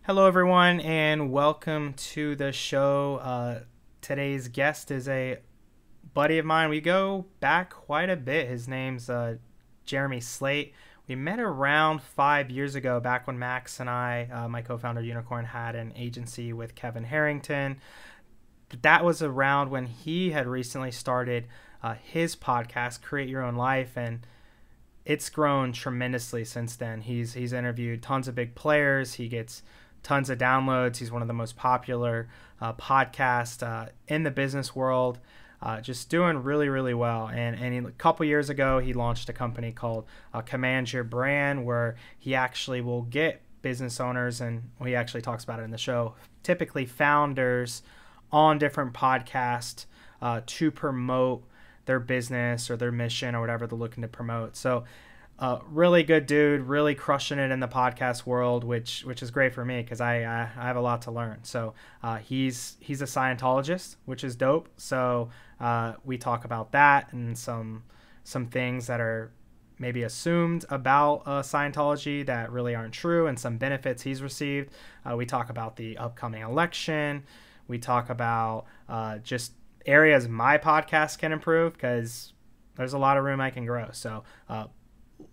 Hello, everyone, and welcome to the show. Today's guest is a buddy of mine. We go back quite a bit. His name's Brielle Slate. We met around 5 years ago, back when Max and I, my co-founder Unicorn, had an agency with Kevin Harrington. That was around when he had recently started his podcast, Create Your Own Life, and it's grown tremendously since then. He's interviewed tons of big players. He gets tons of downloads. He's one of the most popular podcasts in the business world. Just doing really, really well. And a couple years ago, he launched a company called Command Your Brand, where he actually will get business owners, and he actually talks about it in the show, typically founders, on different podcasts to promote their business or their mission or whatever they're looking to promote. So really good dude, really crushing it in the podcast world, which is great for me because I have a lot to learn. So he's a Scientologist, which is dope. So we talk about that and some things that are maybe assumed about Scientology that really aren't true, and some benefits he's received. We talk about the upcoming election. We talk about just areas my podcast can improve, because there's a lot of room I can grow. So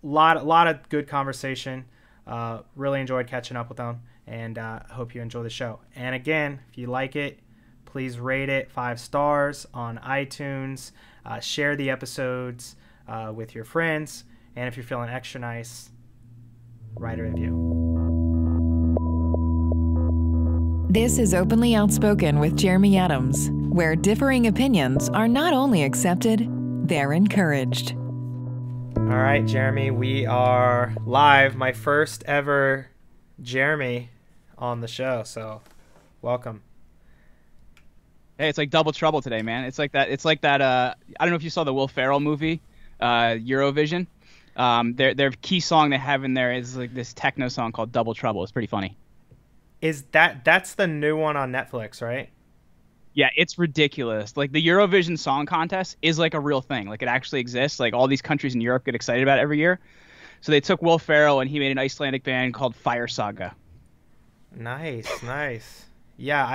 lot of good conversation. Really enjoyed catching up with them, and hope you enjoy the show. And again, if you like it, please rate it 5 stars on iTunes. Share the episodes with your friends, and if you're feeling extra nice, write a review. This is Openly Outspoken with Jeremy Adams, where differing opinions are not only accepted, they're encouraged. All right, Jeremy, we are live. My first ever Jeremy on the show, so welcome. Hey, it's like double trouble today, man. It's like that. I don't know if you saw the Will Ferrell movie, Eurovision. Their key song they have in there is like this techno song called Double Trouble. It's pretty funny. That's the new one on Netflix, right? Yeah, it's ridiculous. Like, the Eurovision Song Contest is like a real thing. Like, it actually exists. Like, all these countries in Europe get excited about it every year. So they took Will Ferrell and he made an Icelandic band called Fire Saga. Nice. Yeah,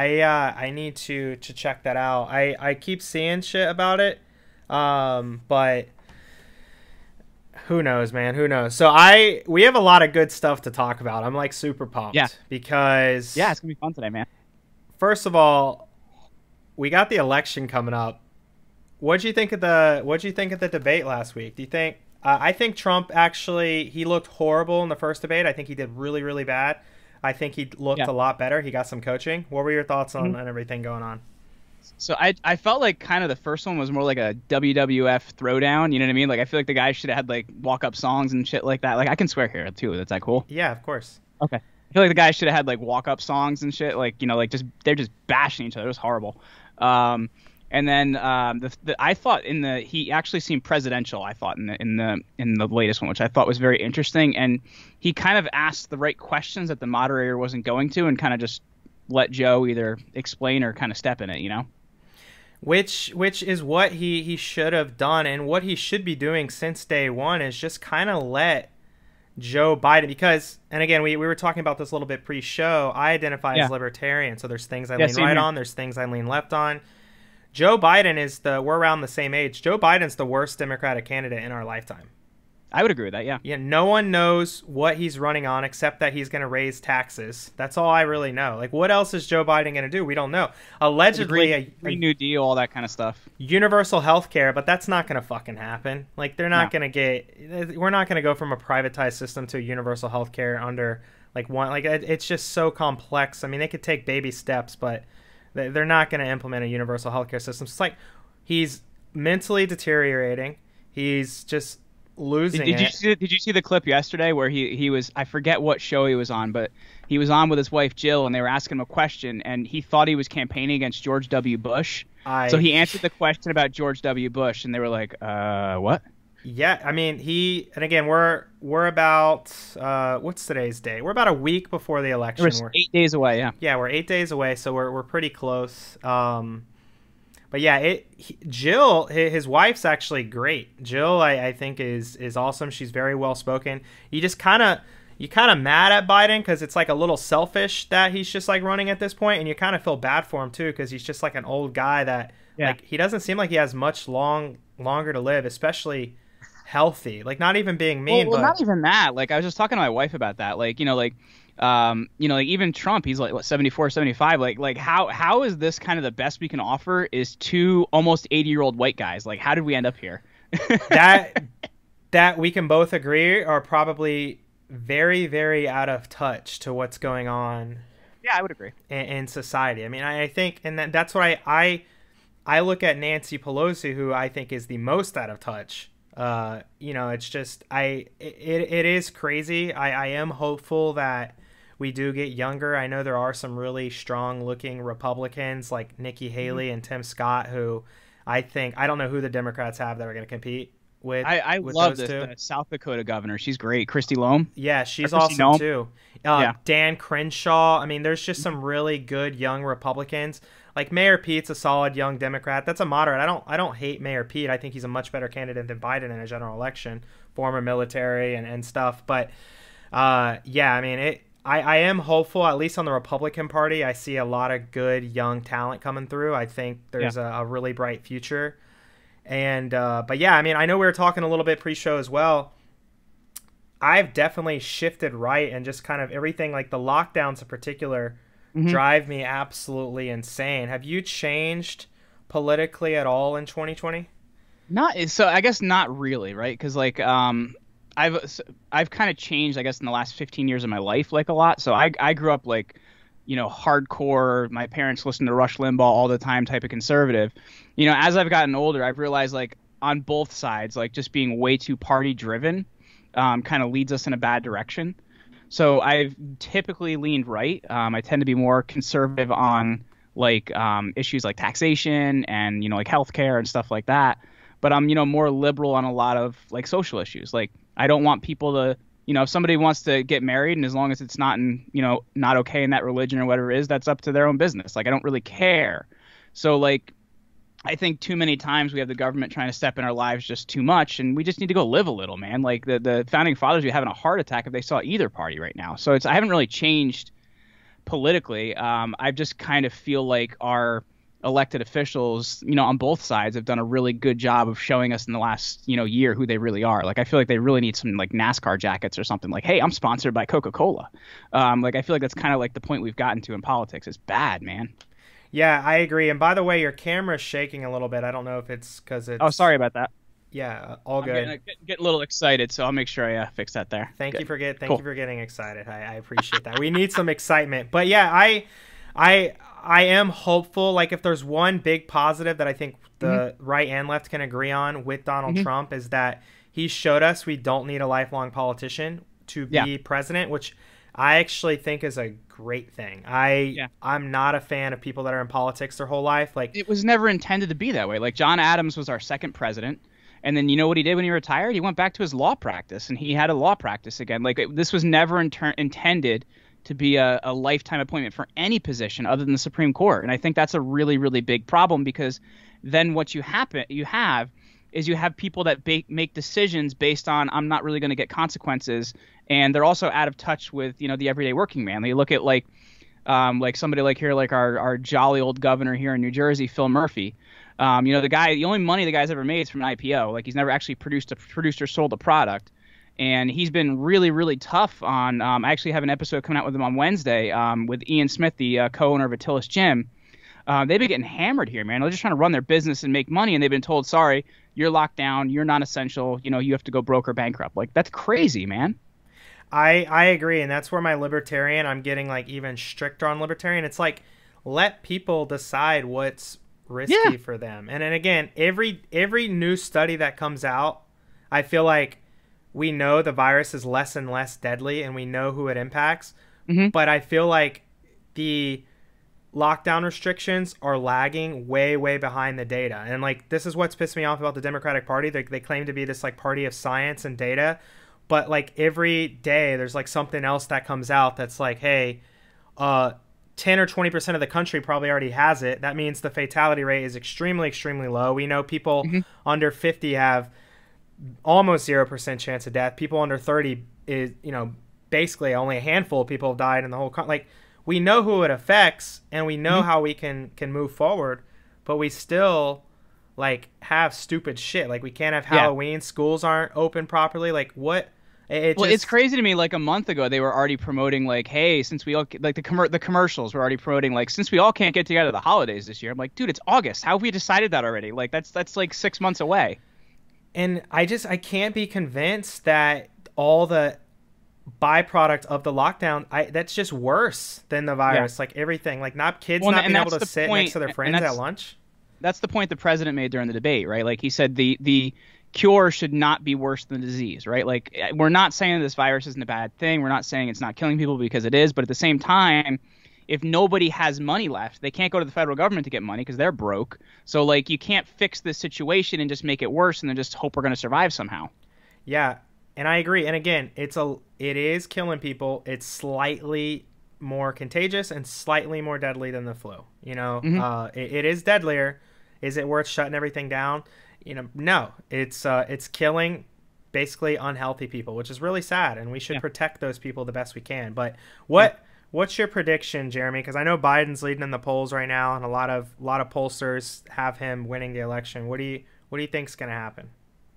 I need to check that out. I keep seeing shit about it, but who knows, man? Who knows? So we have a lot of good stuff to talk about. I'm like super pumped. Yeah. Because yeah, it's gonna be fun today, man. First of all, we got the election coming up. What'd you think of the debate last week? Do you think? I think Trump he looked horrible in the first debate. I think he did really, really bad. I think he looked a lot better. He got some coaching. What were your thoughts on everything going on? So I felt like kind of the first one was more like a WWF throwdown. You know what I mean? Like, I feel like the guy should have had like walk-up songs and shit like that. Like, I can swear here too. That's that cool? Yeah, of course. Okay. I feel like the guy should have had like walk-up songs and shit. Like, you know, like they're just bashing each other. It was horrible. And then I thought he actually seemed presidential. I thought in the latest one, which I thought was very interesting. And he kind of asked the right questions that the moderator wasn't going to, and kind of just let Joe either explain or kind of step in it, you know? Which is what he should have done, and what he should be doing since day one is just kind of let Joe Biden, because, and again, we were talking about this a little bit pre-show, I identify as libertarian, so there's things I lean right on, there's things I lean left on. Joe Biden we're around the same age. Joe Biden's the worst Democratic candidate in our lifetime. I would agree with that, yeah. Yeah, no one knows what he's running on except that he's going to raise taxes. That's all I really know. Like, what else is Joe Biden going to do? We don't know. Allegedly, a Green New Deal, all that kind of stuff. Universal health care, but that's not going to fucking happen. Like, they're not going to we're not going to go from a privatized system to a universal health care under, like, one. Like, it's just so complex. I mean, they could take baby steps, but they're not going to implement a universal health care system. It's like, he's mentally deteriorating. He's just losing it. Did you see the clip yesterday where he was, I forget what show he was on, but he was on with his wife Jill, and they were asking him a question, and he thought he was campaigning against George W. Bush. So he answered the question about George W. Bush, and they were like, what? Yeah, I mean, and again, we're about, what's today's date? We're about a week before the election. We're 8 days away, yeah. Yeah, we're 8 days away, so we're pretty close. But yeah, Jill, his wife's actually great. Jill, I think is awesome. She's very well spoken. You just kind of, you kind of mad at Biden because it's like a little selfish that he's just like running at this point, and you kind of feel bad for him too because he's just like an old guy that like he doesn't seem like he has much longer to live, especially healthy. Like not even being mean, well, but not even that. Like I was just talking to my wife about that. Like like even Trump, he's like what 74, 75. Like how is this kind of the best we can offer is two almost 80-year-old white guys? Like how did we end up here? that we can both agree are probably very, very out of touch to what's going on. Yeah, I would agree. In society. I mean, I think, and that's what I look at Nancy Pelosi, who I think is the most out of touch. It's just, it is crazy. I am hopeful that we do get younger. I know there are some really strong looking Republicans like Nikki Haley and Tim Scott, who I don't know who the Democrats have that are going to compete with. I with love those the South Dakota governor. She's great. Kristi Noem. Yeah, she's awesome too. Dan Crenshaw. I mean, there's just some really good young Republicans. Like Mayor Pete's a solid young Democrat. That's a moderate. I don't hate Mayor Pete. I think he's a much better candidate than Biden in a general election. Former military and stuff. But I mean, I am hopeful, at least on the Republican Party. I see a lot of good young talent coming through. I think there's a really bright future. And but yeah, I mean, I know we were talking a little bit pre-show as well. I've definitely shifted right, and just kind of everything, like the lockdowns in particular, drive me absolutely insane. Have you changed politically at all in 2020? So I guess not really, right? Because like I've kind of changed, I guess, in the last 15 years of my life, like a lot. So I grew up like, hardcore. My parents listened to Rush Limbaugh all the time type of conservative. As I've gotten older, I've realized like on both sides, like just being way too party driven kind of leads us in a bad direction. So I've typically leaned right. I tend to be more conservative on like issues like taxation and, like healthcare and stuff like that. But I'm, more liberal on a lot of like social issues. Like I don't want people to, if somebody wants to get married and as long as it's not not okay in that religion or whatever it is, that's up to their own business. Like I don't really care. So like I think too many times we have the government trying to step in our lives just too much, and we just need to go live a little, man. Like the founding fathers would be having a heart attack if they saw either party right now. So I haven't really changed politically. I just kind of feel like our elected officials, on both sides have done a really good job of showing us in the last, year who they really are. Like I feel like they really need some like NASCAR jackets or something. Like, hey, I'm sponsored by Coca-Cola. Like I feel like that's kind of like the point we've gotten to in politics. It's bad, man. Yeah, I agree. And by the way, your camera's shaking a little bit. I don't know if it's because it's... Oh, sorry about that. Yeah, all good. I'm getting a little excited, so I'll make sure I fix that there. Thank you for getting excited. I appreciate that. We need some excitement. But yeah, I am hopeful. Like if there's one big positive that I think the right and left can agree on with Donald Trump is that he showed us we don't need a lifelong politician to be president, which I actually think is a great thing. I'm not a fan of people that are in politics their whole life. Like it was never intended to be that way. Like John Adams was our second president. And then you know what he did when he retired? He went back to his law practice and he had a law practice again. Like this was never intended to be a lifetime appointment for any position other than the Supreme Court. And I think that's a really, really big problem because then what you have people that make decisions based on I'm not really going to get consequences. And they're also out of touch with, the everyday working man. They look at like somebody like here, like our jolly old governor here in New Jersey, Phil Murphy. The only money the guy's ever made is from an IPO. Like he's never actually produced or sold a product. And he's been really, really tough on I actually have an episode coming out with him on Wednesday with Ian Smith, the co-owner of Attilas Gym. They've been getting hammered here, man. They're just trying to run their business and make money. And they've been told, sorry, you're locked down. You're not essential. You have to go broke or bankrupt. Like that's crazy, man. I agree. And that's where I'm getting like even stricter on libertarian. It's like, let people decide what's risky for them. And then again, every new study that comes out, I feel like we know the virus is less and less deadly and we know who it impacts. But I feel like the lockdown restrictions are lagging way, way behind the data. And like, this is what's pissed me off about the Democratic Party. They claim to be this like party of science and data, but like every day there's like something else that comes out that's like, hey, 10 or 20% of the country probably already has it. That means the fatality rate is extremely, extremely low. We know people under 50 have almost 0% chance of death. People under 30 is, basically only a handful of people have died in the whole like we know who it affects and we know how we can move forward, but we still like have stupid shit. Like we can't have Halloween, schools aren't open properly. Like what? It's crazy to me. Like a month ago, they were already promoting like, hey, since we all like the commercials were already promoting like, since we all can't get together the holidays this year. I'm like, dude, it's August. How have we decided that already? Like that's like 6 months away. And I can't be convinced that all the byproduct of the lockdown, that's just worse than the virus. Like everything, like not kids not being able to sit next to their friends at lunch. That's the point the president made during the debate, right? Like he said the cure should not be worse than the disease, right? Like we're not saying this virus isn't a bad thing. We're not saying it's not killing people, because it is. But at the same time, if nobody has money left, they can't go to the federal government to get money because they're broke. So like you can't fix this situation and just make it worse and then just hope we're going to survive somehow. Yeah, and I agree. And again, it is killing people. It's slightly more contagious and slightly more deadly than the flu. You know, it is deadlier. Is it worth shutting everything down? You know, no. It's killing basically unhealthy people, which is really sad, and we should protect those people the best we can. But what's your prediction, Jeremy? Because I know Biden's leading in the polls right now, and a lot of pollsters have him winning the election. What do you think's going to happen?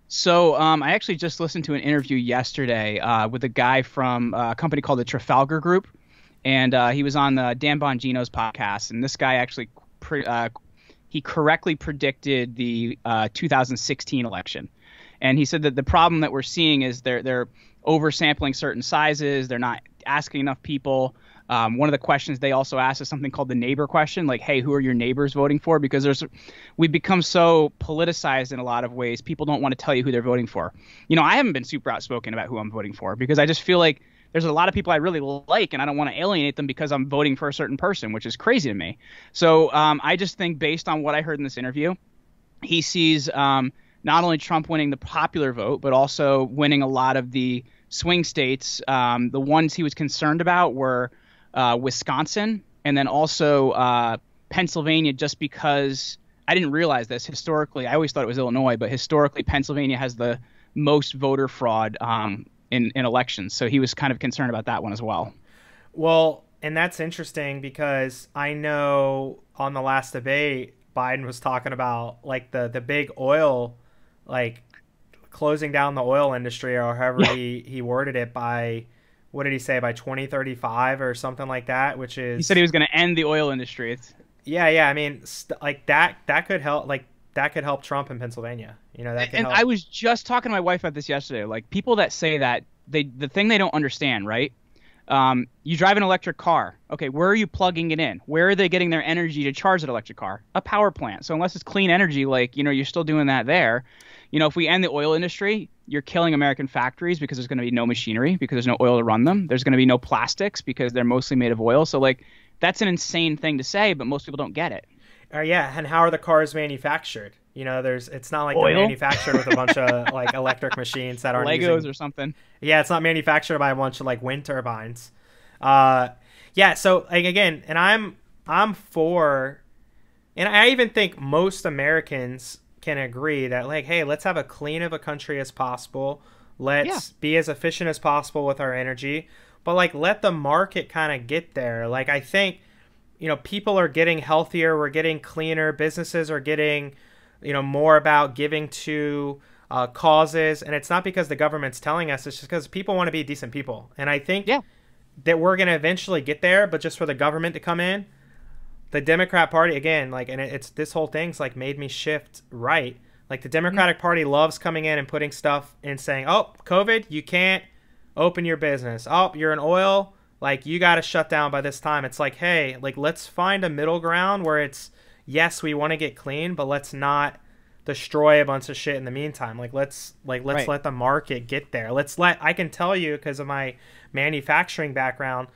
So I actually just listened to an interview yesterday with a guy from a company called the Trafalgar Group, and he was on Dan Bongino's podcast. And this guy actually he correctly predicted the 2016 election. And he said that the problem that we're seeing is they're oversampling certain sizes. They're not asking enough people. One of the questions they also asked is something called the neighbor question, like, hey, who are your neighbors voting for? Because we've become so politicized in a lot of ways. People don't want to tell you who they're voting for. You know, I haven't been super outspoken about who I'm voting for because I just feel like there's a lot of people I really like, and I don't want to alienate them because I'm voting for a certain person, which is crazy to me. So I just think based on what I heard in this interview, he sees not only Trump winning the popular vote, but also winning a lot of the swing states. The ones he was concerned about were Wisconsin, and then also Pennsylvania, just because I didn't realize this historically. I always thought it was Illinois, but historically Pennsylvania has the most voter fraud in elections. So he was kind of concerned about that one as well. Well, and that's interesting because I know on the last debate, Biden was talking about like the big oil, like closing down the oil industry, or however he worded it, by, what did he say, by 2035 or something like that, which is... He said he was going to end the oil industry. Yeah. I mean, like that could help, like that could help Trump in Pennsylvania. You know, that could help. I was just talking to my wife about this yesterday. Like people that say that, the thing they don't understand, right? You drive an electric car. Okay, where are you plugging it in? Where are they getting their energy to charge that electric car? A power plant. So unless it's clean energy, like, you know, you're still doing that there. You know, if we end the oil industry, you're killing American factories because there's going to be no machinery, because there's no oil to run them. There's going to be no plastics because they're mostly made of oil. So, like, that's an insane thing to say, but most people don't get it. Yeah, and how are the cars manufactured? You know, it's not like oil? They're manufactured with a bunch of like electric machines that aren't Legos or something. Yeah, it's not manufactured by a bunch of like wind turbines. Yeah, so like again, and I'm for, and I even think most Americans can agree that like, hey, let's have a clean of a country as possible. Let's be as efficient as possible with our energy, but like let the market kind of get there. Like I think, you know, people are getting healthier, we're getting cleaner, businesses are getting, you know, more about giving to causes, and it's not because the government's telling us, it's just because people want to be decent people. And I think that we're going to eventually get there, but just for the government to come in, the Democrat Party, again, like, and it's this whole thing's like made me shift right. Like the Democratic Party loves coming in and putting stuff and saying, oh, COVID, you can't open your business. Oh, you're in oil, like you got to shut down by this time. It's like, hey, like let's find a middle ground where it's, yes, we want to get clean, but let's not destroy a bunch of shit in the meantime. Let's let the market get there. I can tell you, because of my manufacturing background,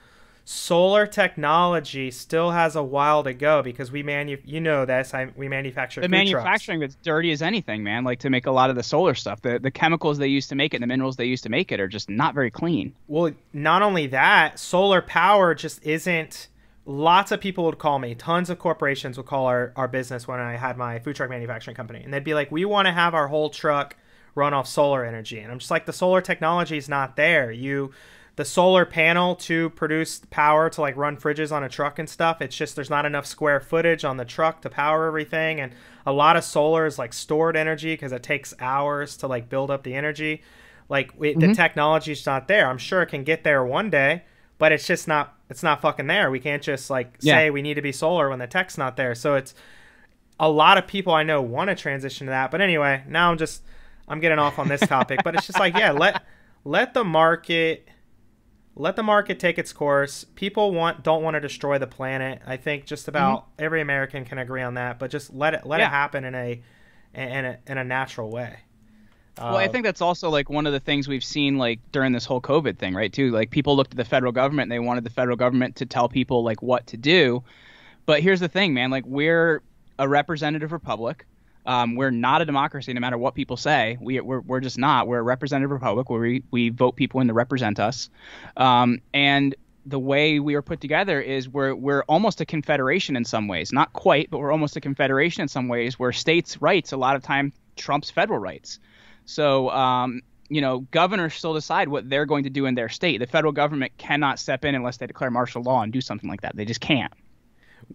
solar technology still has a while to go because we manufacture the manufacturing that's dirty as anything, man. Like to make a lot of the solar stuff, the chemicals they used to make it and the minerals they used to make it are just not very clean. Well, not only that, solar power just isn't. Lots of people would call me, tons of corporations would call our business when I had my food truck manufacturing company, and they'd be like, we want to have our whole truck run off solar energy. And I'm just like, the solar technology is not there. the solar panel to produce power to like run fridges on a truck and stuff. It's just there's not enough square footage on the truck to power everything, and a lot of solar is like stored energy because it takes hours to like build up the energy. Like the technology's not there. I'm sure it can get there one day, but it's just not. It's not fucking there. We can't just like say we need to be solar when the tech's not there. So it's a lot of people I know want to transition to that. But anyway, now I'm getting off on this topic. But it's just like, yeah, let the market take its course. People don't want to destroy the planet. I think just about every American can agree on that. But just let it happen in a natural way. Well, I think that's also like one of the things we've seen like during this whole COVID thing, right? Too, like people looked at the federal government and they wanted the federal government to tell people like what to do. But here's the thing, man, like we're a representative republic. We're not a democracy, no matter what people say. We're just not. We're a representative republic where we vote people in to represent us. And the way we are put together is we're almost a confederation in some ways. Not quite, but we're almost a confederation in some ways where states' rights a lot of time trumps federal rights. So, governors still decide what they're going to do in their state. The federal government cannot step in unless they declare martial law and do something like that. They just can't.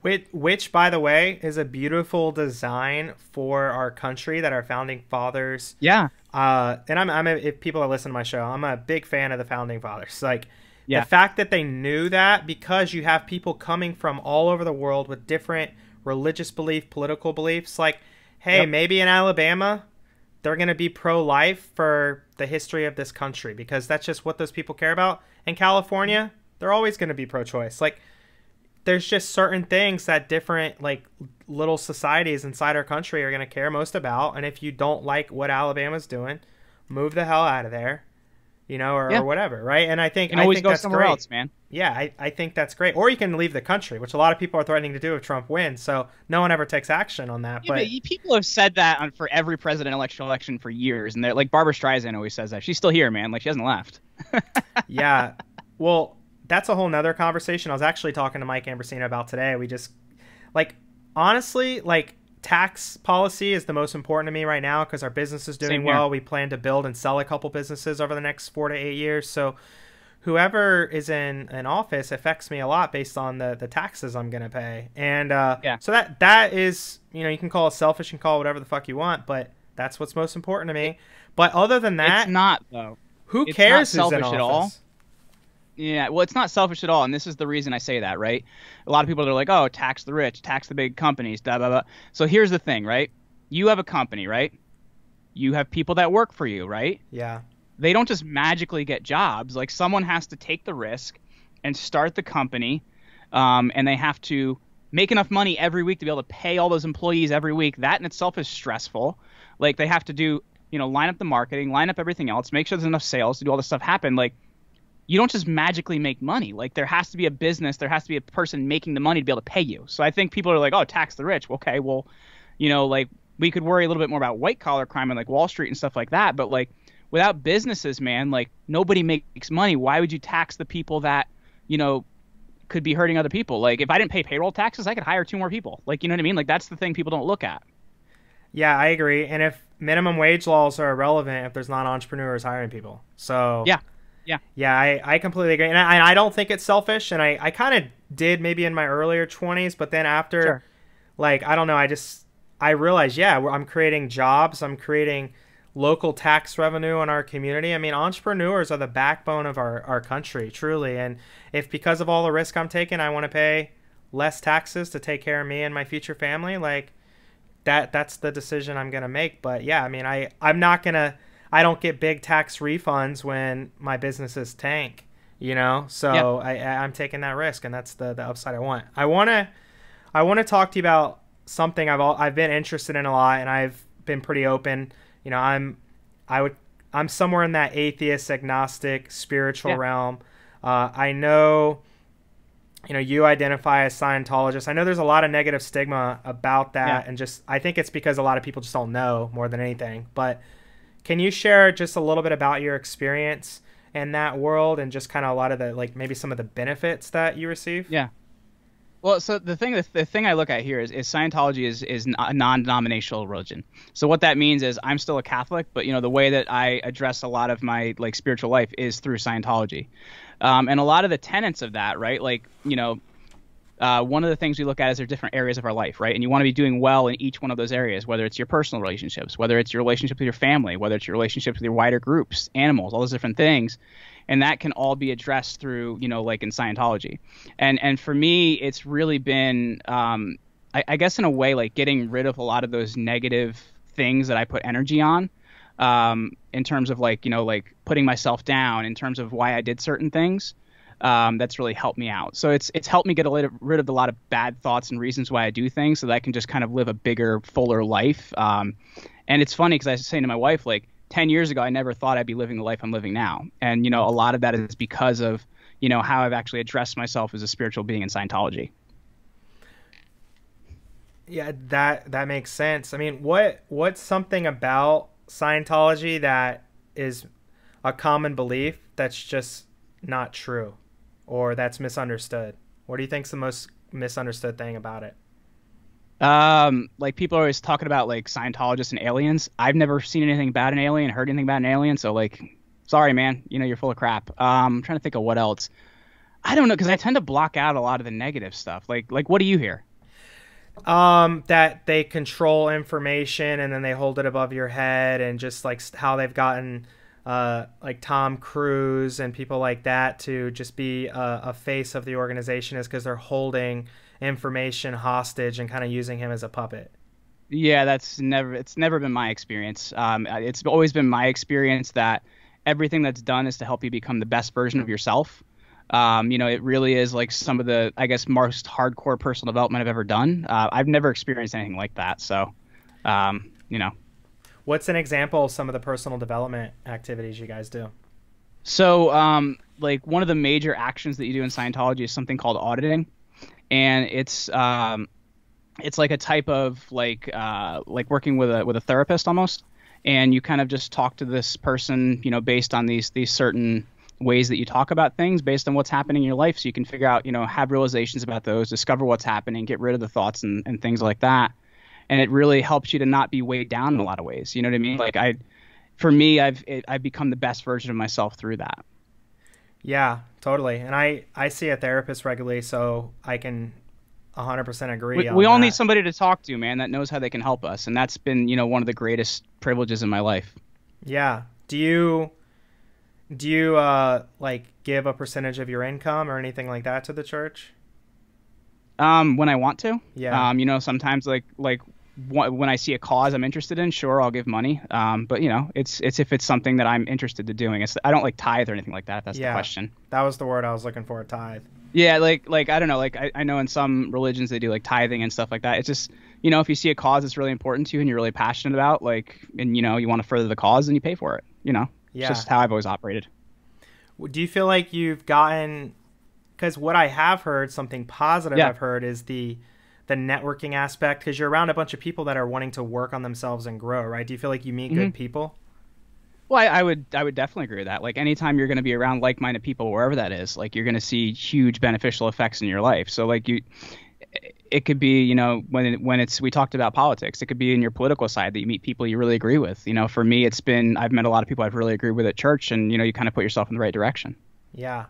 Which, by the way, is a beautiful design for our country that our founding fathers. Yeah. And if people that listen to my show, I'm a big fan of the founding fathers. Like the fact that they knew that, because you have people coming from all over the world with different religious belief, political beliefs. Like, hey, maybe in Alabama, they're going to be pro-life for the history of this country because that's just what those people care about. In California, they're always going to be pro-choice. Like, there's just certain things that different, like, little societies inside our country are going to care most about. And if you don't like what Alabama's doing, move the hell out of there, or whatever, right? And I think that's somewhere great. Else, man. Yeah, I think that's great. Or you can leave the country, which a lot of people are threatening to do if Trump wins. So no one ever takes action on that. Yeah, but people have said that for every presidential election for years. And they're like, Barbara Streisand always says that. She's still here, man. Like, she hasn't left. Yeah. Well, that's a whole nother conversation. I was actually talking to Mike Ambrosino about today. We just, like, honestly, like, tax policy is the most important to me right now because our business is doing well. We plan to build and sell a couple businesses over the next 4 to 8 years. So whoever is in an office affects me a lot based on the taxes I'm going to pay. And so that is, you can call it selfish and call it whatever the fuck you want, but that's what's most important to me. But other than that, it's not, though. Who cares who's in office? At all. Yeah, well, it's not selfish at all, and this is the reason I say that, right? A lot of people are like, oh, tax the rich, tax the big companies, blah, blah, blah. So here's the thing, right? You have a company, right? You have people that work for you, right? Yeah. They don't just magically get jobs. Like, someone has to take the risk and start the company, and they have to make enough money every week to be able to pay all those employees every week. That in itself is stressful. Like, they have to do, line up the marketing, line up everything else, make sure there's enough sales to do all this stuff happen. Like, you don't just magically make money. Like, there has to be a business, there has to be a person making the money to be able to pay you. So I think people are like, oh, tax the rich. Okay, well, like, we could worry a little bit more about white collar crime and like Wall Street and stuff like that. But like, without businesses, man, like, nobody makes money. Why would you tax the people that, could be hurting other people? Like, if I didn't pay payroll taxes, I could hire 2 more people. Like, you know what I mean? Like, that's the thing people don't look at. Yeah, I agree. And if minimum wage laws are irrelevant if there's not entrepreneurs hiring people. So yeah, I completely agree. And I don't think it's selfish. And I kind of did maybe in my earlier 20s, but then after, like, I don't know, I realized, I'm creating jobs. I'm creating local tax revenue in our community. I mean, entrepreneurs are the backbone of our country, truly. And if because of all the risk I'm taking, I want to pay less taxes to take care of me and my future family, like, that's the decision I'm going to make. But yeah, I mean, I don't get big tax refunds when my businesses tank, so I'm taking that risk, and that's the upside I want. I want to talk to you about something I've been interested in a lot, and I've been pretty open. I'm somewhere in that atheist, agnostic, spiritual realm. I know, you identify as Scientologist. I know there's a lot of negative stigma about that, and I think it's because a lot of people just don't know more than anything. But can you share just a little bit about your experience in that world and just kind of a lot of the, like, maybe some of the benefits that you receive? Yeah. Well, so the thing I look at here is Scientology is a non-denominational religion. So what that means is I'm still a Catholic, but the way that I address a lot of my, like, spiritual life is through Scientology. And a lot of the tenets of that, right? Like, one of the things we look at is there are different areas of our life, right? And you want to be doing well in each one of those areas, whether it's your personal relationships, whether it's your relationship with your family, whether it's your relationships with your wider groups, animals, all those different things. And that can all be addressed through, like in Scientology. And for me, it's really been, I guess in a way, like getting rid of a lot of those negative things that I put energy on, in terms of like putting myself down, in terms of why I did certain things. That's really helped me out. So it's helped me get rid of a lot of bad thoughts and reasons why I do things, so that I can just kind of live a bigger, fuller life. And it's funny because I was saying to my wife, like 10 years ago, I never thought I'd be living the life I'm living now. And, a lot of that is because of, how I've actually addressed myself as a spiritual being in Scientology. Yeah, that makes sense. I mean, what's something about Scientology that is a common belief that's just not true, or that's misunderstood? What do you think's the most misunderstood thing about it? Like people are always talking about like Scientologists and aliens. I've never seen anything about an alien, heard anything about an alien. So like, sorry, man, you're full of crap. I'm trying to think of what else. I don't know, because I tend to block out a lot of the negative stuff. Like what do you hear? That they control information and then they hold it above your head, and just like how they've gotten like Tom Cruise and people like that to just be a face of the organization, is because they're holding information hostage and kind of using him as a puppet. Yeah, it's never been my experience. It's always been my experience that everything that's done is to help you become the best version of yourself. It really is like some of the, I guess, most hardcore personal development I've ever done. I've never experienced anything like that. So, What's an example of some of the personal development activities you guys do? So, like one of the major actions that you do in Scientology is something called auditing. And it's like a type of like working with a therapist almost. And you kind of just talk to this person, based on these certain ways that you talk about things based on what's happening in your life. So you can figure out, have realizations about those, discover what's happening, get rid of the thoughts and things like that. And it really helps you to not be weighed down in a lot of ways. You know what I mean? Like I've become the best version of myself through that. Yeah, totally. And I see a therapist regularly, so I can 100% agree. We all need somebody to talk to, man, that knows how they can help us. And that's been, one of the greatest privileges in my life. Yeah. Do you like give a percentage of your income or anything like that to the church? When I want to. Yeah. Sometimes like when I see a cause I'm interested in, sure, I'll give money. But it's if it's something that I'm interested in doing. I don't like tithe or anything like that. If that's the question. That was the word I was looking for, tithe. Yeah, like I don't know, like I know in some religions they do like tithing and stuff like that. It's just, if you see a cause that's really important to you and you're really passionate about, like, and you want to further the cause, then you pay for it. Yeah. It's just how I've always operated. Do you feel like you've gotten, because what I have heard, something positive I've heard, is the networking aspect, because you're around a bunch of people that are wanting to work on themselves and grow, right? Do you feel like you meet good people? Well, I would definitely agree with that. Like anytime you're going to be around like-minded people, wherever that is, like you're going to see huge beneficial effects in your life. So like it could be, when we talked about politics, it could be in your political side that you meet people you really agree with. For me, I've met a lot of people I've really agreed with at church, and, you kind of put yourself in the right direction. Yeah.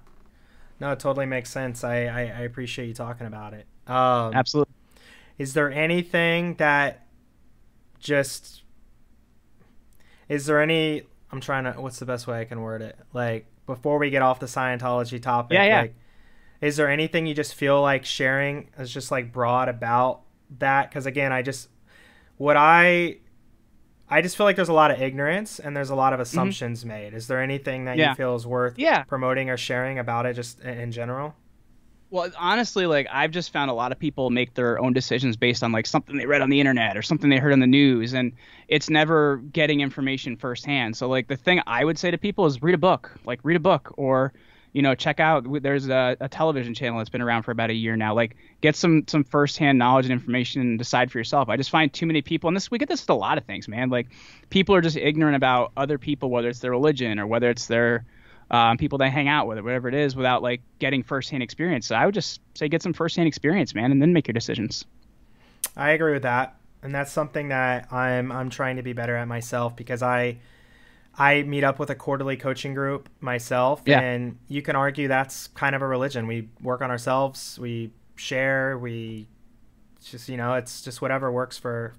No, it totally makes sense. I appreciate you talking about it. Absolutely. Is there anything that I'm trying to, what's the best way I can word it? Like, before we get off the Scientology topic, like, is there anything you just feel like sharing is just like broad about that? Because again, I just feel like there's a lot of ignorance and there's a lot of assumptions made. Is there anything that you feel is worth promoting or sharing about it just in general? Well, honestly, like I've just found a lot of people make their own decisions based on like something they read on the internet or something they heard on the news, and it's never getting information firsthand. So like the thing I would say to people is read a book, or check out, there's a television channel that's been around for about a year now. Like get some firsthand knowledge and information and decide for yourself. I just find too many people, and we get this with a lot of things, man. Like people are just ignorant about other people, whether it's their religion or whether it's their people they hang out with or whatever it is, without like getting firsthand experience. So I would just say get some firsthand experience, man, and then make your decisions. I agree with that. And that's something that I'm trying to be better at myself, because I I meet up with a quarterly coaching group myself, Yeah. and you can argue that's kind of a religion. We work on ourselves, we share, we just, it's just whatever works for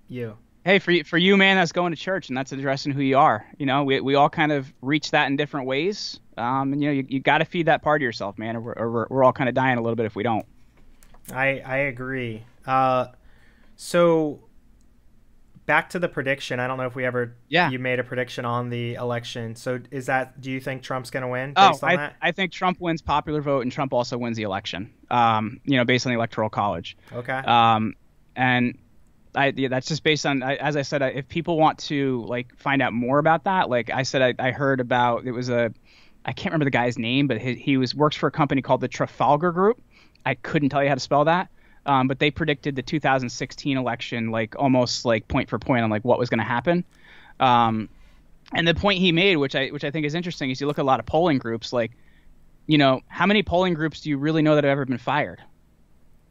you. Hey, for you, man, that's going to church and that's addressing who you are. We all kind of reach that in different ways. And you got to feed that part of yourself, man, or we're all kind of dying a little bit if we don't. I agree. So back to the prediction. I don't know if you made a prediction on the election. So do you think Trump's going to win based on that? I think Trump wins popular vote and Trump also wins the election. Based on the Electoral College. Okay. And that's just based on, as I said, if people want to like find out more about that, like I said, I heard about, I can't remember the guy's name, but he works for a company called the Trafalgar Group. I couldn't tell you how to spell that. But they predicted the 2016 election, like almost like point for point on like what was going to happen. And the point he made, which I think is interesting, is you look at a lot of polling groups, like, how many polling groups do you really know that have ever been fired?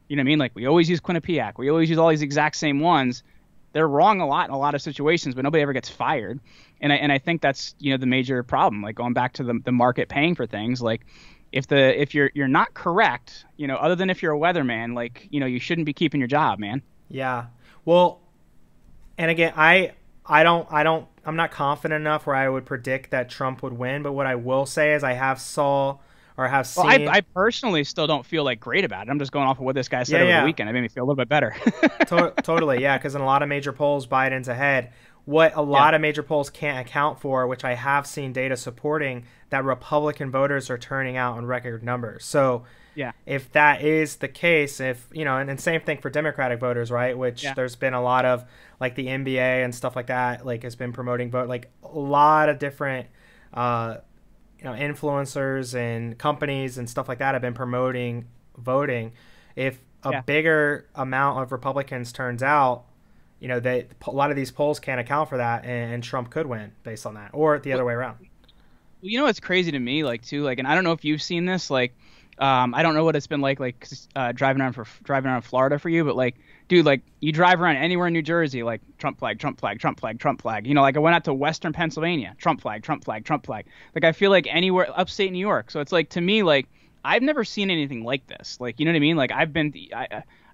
You know what I mean? Like, we always use Quinnipiac. We always use all these exact same ones. They're wrong a lot in a lot of situations, but nobody ever gets fired. And I think that's, the major problem. Like, going back to the market paying for things, like, if you're not correct, other than if you're a weatherman, like, you shouldn't be keeping your job, man. Yeah. Well, and again, I'm not confident enough where I would predict that Trump would win, but what I will say is I have seen. I personally still don't feel like great about it. I'm just going off of what this guy said over the weekend. It made me feel a little bit better. Totally, yeah, because in a lot of major polls, Biden's ahead. What a lot of major polls can't account for, which I have seen data supporting, that Republican voters are turning out in record numbers. So if that is the case, and same thing for Democratic voters, right? Which there's been a lot of, like the NBA and stuff like that, like has been promoting vote, like a lot of different, influencers and companies and stuff like that have been promoting voting. If a bigger amount of Republicans turns out, a lot of these polls can't account for that, and Trump could win based on that, or the other way around. Well, what's crazy to me, like, too, like, and I don't know if you've seen this, like, I don't know what it's been like driving around Florida for you, but like, dude, like, you drive around anywhere in New Jersey, like, Trump flag, Trump flag, Trump flag, Trump flag. Like, I went out to Western Pennsylvania, Trump flag, Trump flag, Trump flag. Like, I feel like anywhere upstate New York. So it's like, to me, like, I've never seen anything like this. Like, you know what I mean? Like, I don't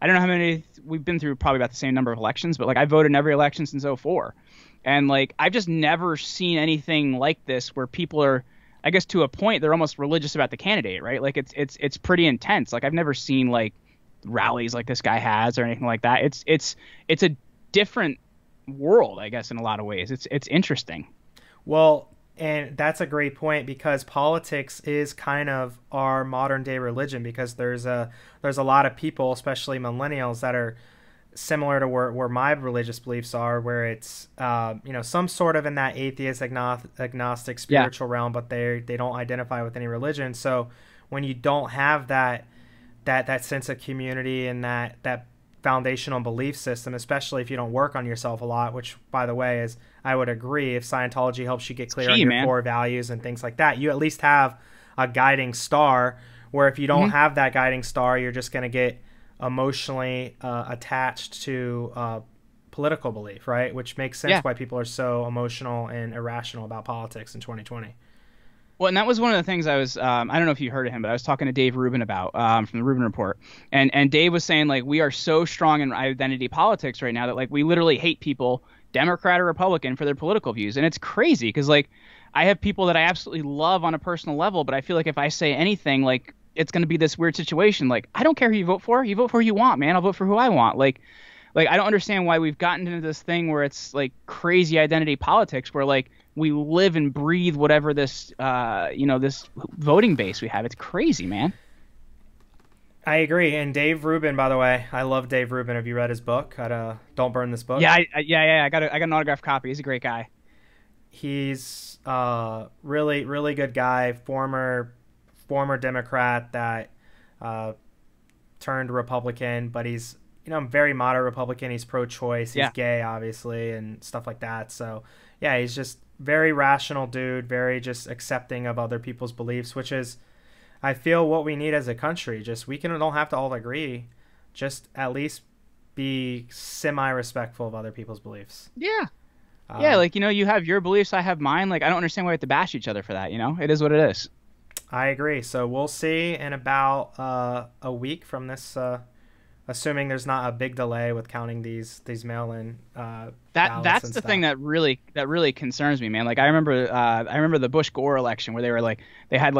know how many we've been through, probably about the same number of elections, but like, I voted in every election since 2004. And like, I've just never seen anything like this where people are, I guess, to a point, they're almost religious about the candidate, right? Like, it's pretty intense. Like, I've never seen like rallies like this guy has or anything like that. It's a different world, I guess, in a lot of ways. It's interesting. Well, and that's a great point, because politics is kind of our modern day religion, because there's a lot of people, especially millennials, that are similar to where my religious beliefs are, where it's some sort of in that atheist, agnostic, spiritual realm, but they don't identify with any religion. So when you don't have that sense of community and that foundational belief system, especially if you don't work on yourself a lot, which, by the way, is, I would agree, if Scientology helps you get clear on your core values and things like that, you at least have a guiding star, where if you don't have that guiding star, you're just going to get emotionally attached to political belief, right? Which makes sense why people are so emotional and irrational about politics in 2020. Well, and that was one of the things I was, I don't know if you heard of him, but I was talking to Dave Rubin about, from the Rubin Report. And Dave was saying, like, we are so strong in identity politics right now that, like, we literally hate people, Democrat or Republican, for their political views. And it's crazy because, like, I have people that I absolutely love on a personal level, but I feel like if I say anything, like, it's going to be this weird situation. Like, I don't care who you vote for. You vote for who you want, man. I'll vote for who I want. Like, I don't understand why we've gotten into this thing where it's, like, crazy identity politics where, like, we live and breathe whatever this, this voting base we have. It's crazy, man. I agree. And Dave Rubin, by the way, I love Dave Rubin. Have you read his book? Don't Burn This Book. Yeah, I got an autographed copy. He's a great guy. He's really, really good guy. Former Democrat that turned Republican, but he's very moderate Republican. He's pro-choice. He's gay, obviously, and stuff like that. So yeah, he's just very rational dude, very just accepting of other people's beliefs, which is, I feel, what we need as a country. Just, we don't have to all agree, just at least be semi-respectful of other people's beliefs. Yeah. Yeah, like, you have your beliefs, I have mine. Like, I don't understand why we have to bash each other for that, It is what it is. I agree. So we'll see in about a week from this, assuming there's not a big delay with counting these mail-in That's the thing that really concerns me, man. Like, I remember the Bush Gore election where they had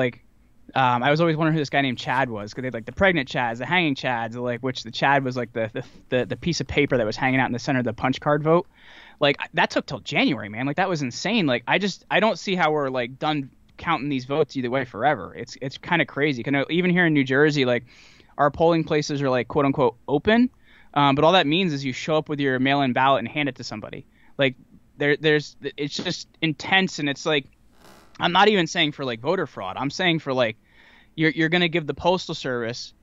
I was always wondering who this guy named Chad was, because they had like the pregnant Chads, the hanging Chads, like, which the Chad was like the piece of paper that was hanging out in the center of the punch card vote. Like, that took till January, man. Like, that was insane. Like, I don't see how we're like done counting these votes either way forever. It's kind of crazy. Even here in New Jersey, like, our polling places are like quote unquote open, but all that means is you show up with your mail-in ballot and hand it to somebody. Like, it's just intense, and it's like, I'm not even saying for like voter fraud. I'm saying for like, you're going to give the Postal Service,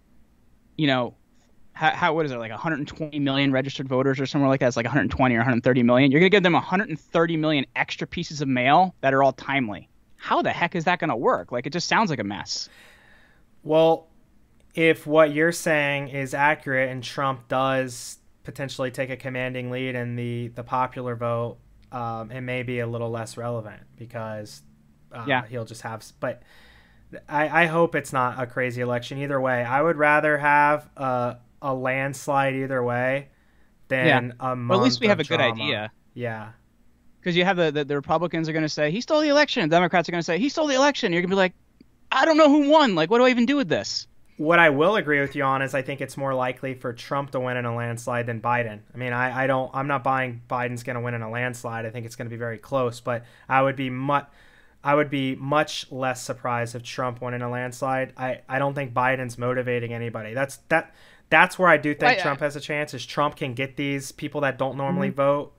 what is it, like 120 million registered voters or somewhere like that? It's like 120 or 130 million. You're going to give them 130 million extra pieces of mail that are all timely. How the heck is that going to work? Like, it just sounds like a mess. Well, if what you're saying is accurate and Trump does potentially take a commanding lead in the popular vote, it may be a little less relevant because he'll just have. But I hope it's not a crazy election either way. I would rather have a landslide either way than a month. Well, at least we have a drama. good idea. Yeah. Because you have the Republicans are going to say he stole the election. Democrats are going to say he stole the election. You're going to be like, I don't know who won. Like, what do I even do with this? What I will agree with you on is I think it's more likely for Trump to win in a landslide than Biden. I mean, I'm not buying Biden's going to win in a landslide. I think it's going to be very close, but I would be much less surprised if Trump won in a landslide. I don't think Biden's motivating anybody. That's where I do think Trump has a chance, is Trump can get these people that don't normally vote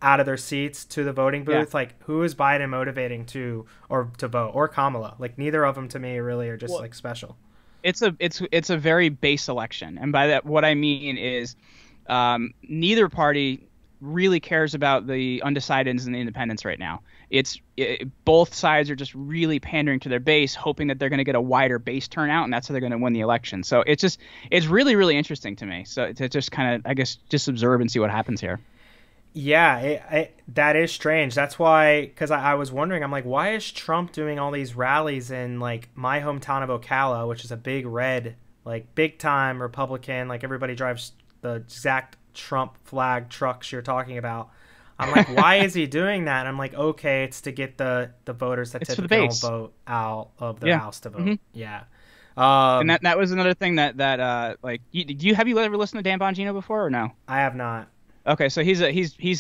out of their seats to the voting booth. Like, who is Biden motivating to vote, or Kamala? Like, neither of them to me really are just like special. It's a very base election, and by that what I mean is neither party really cares about the undecideds and the independents right now. Both sides are just really pandering to their base, hoping that they're going to get a wider base turnout, and that's how they're going to win the election. So it's really, really interesting to me. So to just kind of, I guess, just observe and see what happens here. Yeah, that is strange. That's why, because I was wondering, I'm like, why is Trump doing all these rallies in like my hometown of Ocala, which is a big red, like big time Republican, like everybody drives the exact Trump flag trucks you're talking about. I'm like, why is he doing that? And I'm like, okay, it's to get the voters that typically don't vote out of their house to vote. Mm-hmm. Yeah. And that was another thing that like, have you ever listened to Dan Bongino before or no? I have not. Okay, so he's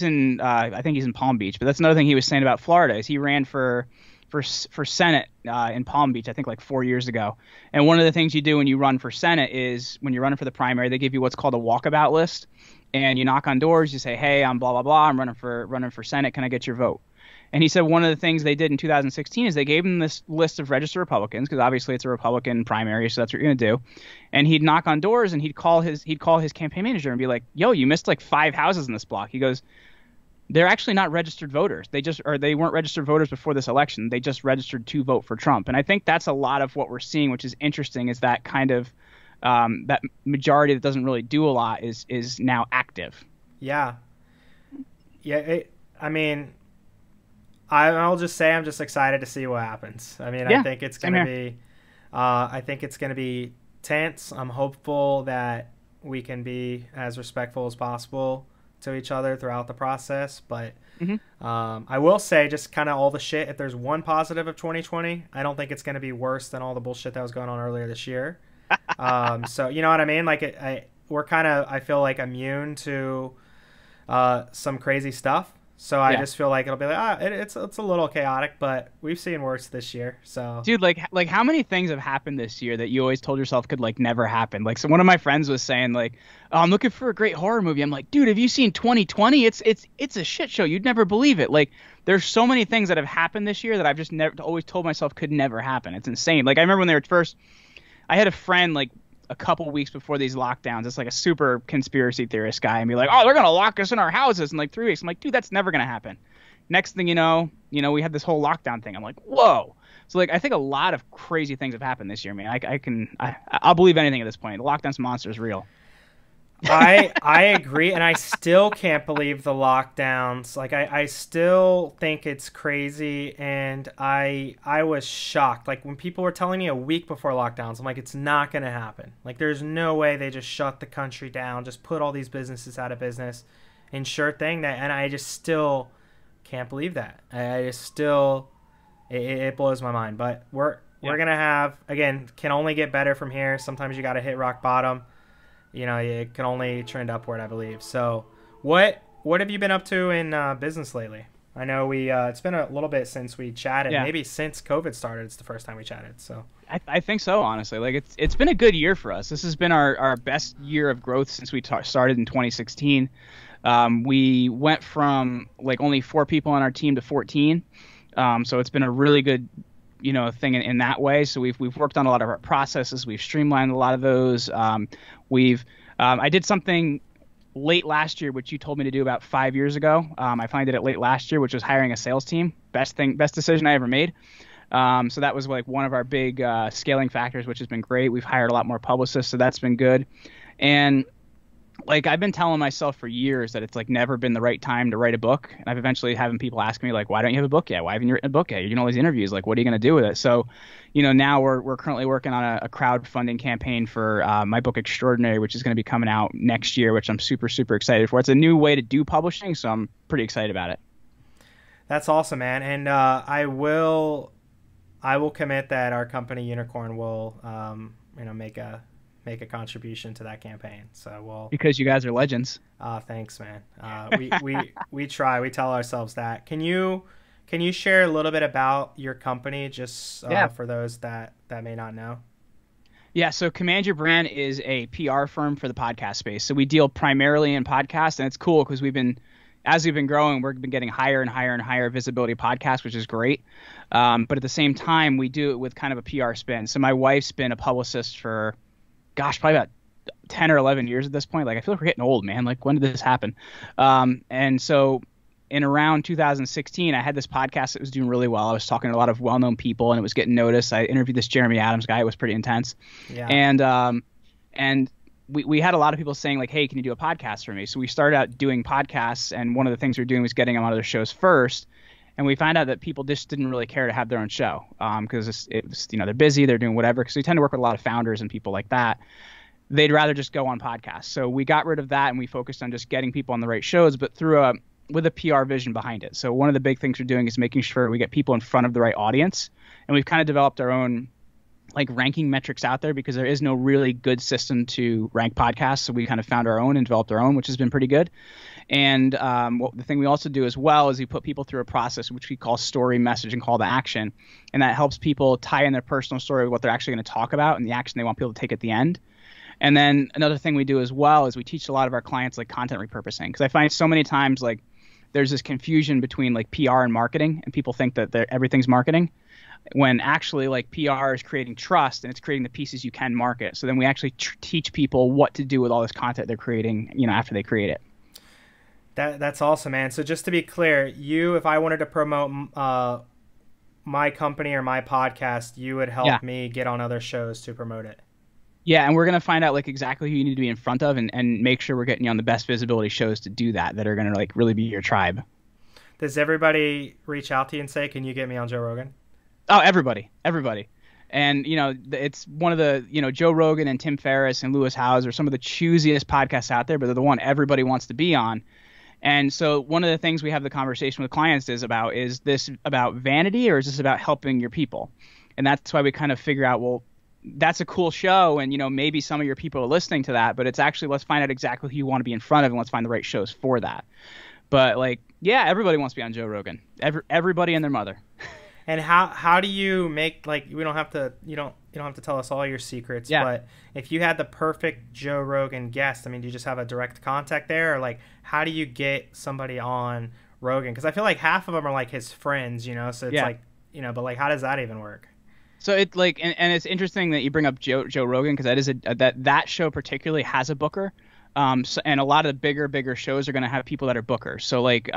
in I think he's in Palm Beach, but that's another thing he was saying about Florida is he ran for Senate in Palm Beach, I think like 4 years ago. And one of the things you do when you run for Senate is when you're running for the primary, they give you what's called a walkabout list, and you knock on doors, you say, hey, I'm blah blah blah, I'm running for Senate, can I get your vote? And he said one of the things they did in 2016 is they gave him this list of registered Republicans, because obviously it's a Republican primary, so that's what you're going to do. And he'd knock on doors and he'd call his campaign manager and be like, yo, you missed like 5 houses in this block. He goes, they're actually not registered voters. They weren't registered voters before this election. They just registered to vote for Trump. And I think that's a lot of what we're seeing, which is interesting, is that kind of that majority that doesn't really do a lot is now active. Yeah. Yeah. I'll just say I'm just excited to see what happens. I mean, I think it's going to be tense. I'm hopeful that we can be as respectful as possible to each other throughout the process. But I will say, just kind of all the shit, if there's one positive of 2020, I don't think it's going to be worse than all the bullshit that was going on earlier this year. So you know what I mean? Like, we're kind of, I feel like, immune to some crazy stuff. So I just feel like it'll be like, it's a little chaotic, but we've seen worse this year. So, dude, like how many things have happened this year that you always told yourself could like never happen? Like, so one of my friends was saying like, oh, I'm looking for a great horror movie. I'm like, dude, have you seen 2020? It's a shit show. You'd never believe it. Like, there's so many things that have happened this year that I've just never always told myself could never happen. It's insane. Like, I remember when they were first, I had a friend like a couple weeks before these lockdowns, it's like a super conspiracy theorist guy, and be like, oh, they're gonna lock us in our houses in like 3 weeks. I'm like, dude, that's never gonna happen. Next thing you know, we had this whole lockdown thing. I'm like, whoa. So like, I think a lot of crazy things have happened this year, man. I'll believe anything at this point. The lockdown's monster is real. I agree, and I still can't believe the lockdowns. Like I still think it's crazy, and I was shocked. Like when people were telling me a week before lockdowns, I'm like, it's not gonna happen. Like there's no way they just shut the country down, just put all these businesses out of business, and sure thing that. And I just still can't believe that. I just still it blows my mind. But we're gonna have, again, can only get better from here. Sometimes you got to hit rock bottom. You know, it can only trend upward, I believe. So what have you been up to in business lately? I know it's been a little bit since we chatted. Yeah. Maybe since COVID started, it's the first time we chatted. So I think so, honestly. Like it's been a good year for us. This has been our best year of growth since we started in 2016. We went from like only 4 people on our team to 14. So it's been a really good, thing in that way. So we've worked on a lot of our processes. We've streamlined a lot of those. I did something late last year, which you told me to do about 5 years ago. I finally did it late last year, which was hiring a sales team. Best decision I ever made. So that was like one of our big scaling factors, which has been great. We've hired a lot more publicists, so that's been good. And like I've been telling myself for years that it's like never been the right time to write a book. And I've eventually having people ask me like, why don't you have a book yet? Why haven't you written a book yet? You're doing all these interviews. Like, what are you going to do with it? So, now we're currently working on a crowdfunding campaign for my book Extraordinary, which is going to be coming out next year, which I'm super, super excited for. It's a new way to do publishing, so I'm pretty excited about it. that's awesome, man. And I will commit that our company Unicorn will make a contribution to that campaign. So we'll, Because you guys are legends. thanks, man. We try. We tell ourselves that. Can you share a little bit about your company, just for those that may not know? Yeah, so Command Your Brand is a PR firm for the podcast space. So we deal primarily in podcasts, and it's cool because as we've been growing, we've been getting higher and higher and higher visibility podcasts, which is great. But at the same time, we do it with kind of a PR spin. So my wife's been a publicist for, probably about 10 or 11 years at this point. Like, I feel like we're getting old, man. Like, when did this happen? And so in around 2016, I had this podcast that was doing really well. I was talking to a lot of well-known people, and it was getting noticed. I interviewed this Jeremy Adams guy. It was pretty intense. Yeah. And we had a lot of people saying, like, hey, can you do a podcast for me? So we started out doing podcasts, and one of the things we were doing was getting them on other shows first. And we found out that people just didn't really care to have their own show because they're busy, they're doing whatever. Because we tend to work with a lot of founders and people like that. They'd rather just go on podcasts. So we got rid of that, and we focused on just getting people on the right shows, but with a PR vision behind it. So one of the big things we're doing is making sure we get people in front of the right audience. And we've kind of developed our own like ranking metrics out there because there is no really good system to rank podcasts. So we kind of found our own and developed our own, which has been pretty good. And the thing we also do as well is we put people through a process which we call story, message, and call to action. And that helps people tie in their personal story with what they're actually going to talk about and the action they want people to take at the end. And then another thing we do as well is we teach a lot of our clients like content repurposing, because I find so many times like there's this confusion between like PR and marketing, and people think that everything's marketing, when actually like PR is creating trust and it's creating the pieces you can market. So then we actually teach people what to do with all this content they're creating, after they create it. That's awesome, man. So just to be clear, if I wanted to promote my company or my podcast, you would help me get on other shows to promote it. Yeah, and we're going to find out like exactly who you need to be in front of and make sure we're getting you on the best visibility shows to do that are going to like really be your tribe. Does everybody reach out to you and say, can you get me on Joe Rogan? Oh, everybody. And, it's one of the, Joe Rogan and Tim Ferriss and Lewis Howes are some of the choosiest podcasts out there, but they're the one everybody wants to be on. And so one of the things we have the conversation with clients is this about vanity or is this about helping your people? And that's why we kind of figure out, well, that's a cool show, and maybe some of your people are listening to that, but it's actually, let's find out exactly who you want to be in front of and let's find the right shows for that. But like, yeah, everybody wants to be on Joe Rogan. Everybody and their mother. And how do you make, like, you don't have to tell us all your secrets, but if you had the perfect Joe Rogan guest, I mean, do you just have a direct contact there, or like how do you get somebody on Rogan? Because I feel like half of them are like his friends, so it's like, but like, how does that even work? So it's like, and it's interesting that you bring up Joe Rogan, because that is that show particularly has a booker, and a lot of the bigger shows are going to have people that are bookers. So like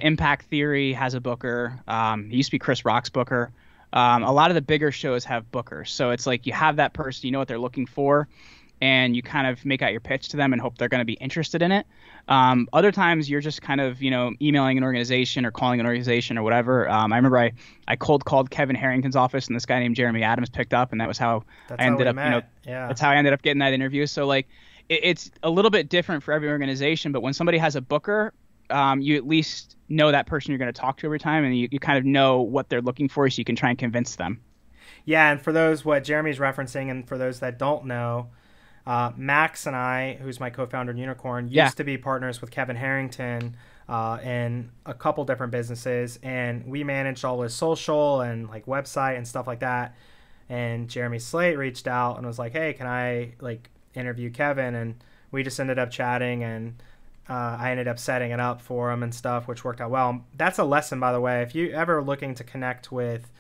Impact Theory has a booker. He used to be Chris Rock's booker. A lot of the bigger shows have bookers. So it's like you have that person, you know what they're looking for, and you kind of make out your pitch to them and hope they're going to be interested in it. Other times you're just kind of, emailing an organization or calling an organization or whatever. I remember I cold called Kevin Harrington's office, and this guy named Jeremy Adams picked up, and that was how I ended up, that's how I ended up getting that interview. So like, it's a little bit different for every organization, but when somebody has a booker, you at least know that person you're going to talk to every time, and you kind of know what they're looking for, so you can try and convince them. Yeah, and for those, what Jeremy's referencing, and for those that don't know, Max and I, who's my co-founder in Unicorn, used to be partners with Kevin Harrington in a couple different businesses, and we managed all his social and like website and stuff like that. And Jeremy Slate reached out and was like, "Hey, can I like interview Kevin?" And we just ended up chatting, and I ended up setting it up for him and stuff, which worked out well. That's a lesson, by the way. If you ever looking to connect with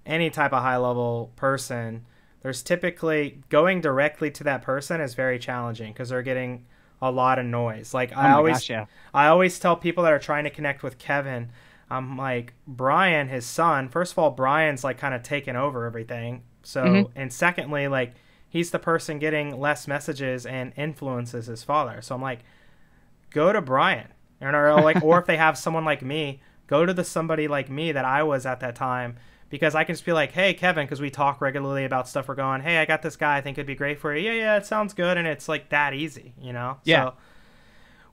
any type of high-level person, there's typically going directly to that person is very challenging because they're getting a lot of noise. Like I always tell people that are trying to connect with Kevin, I'm like, Brian, his son, first of all, Brian's like kind of taken over everything. So, and secondly, like he's the person getting less messages and influences his father. So I'm like, go to Brian, or if they have someone like me, go to somebody like me that I was at that time. Because I can just be like, "Hey, Kevin," because we talk regularly about stuff we're going, "Hey, I got this guy I think it'd be great for you." Yeah, it sounds good. And it's like that easy, Yeah.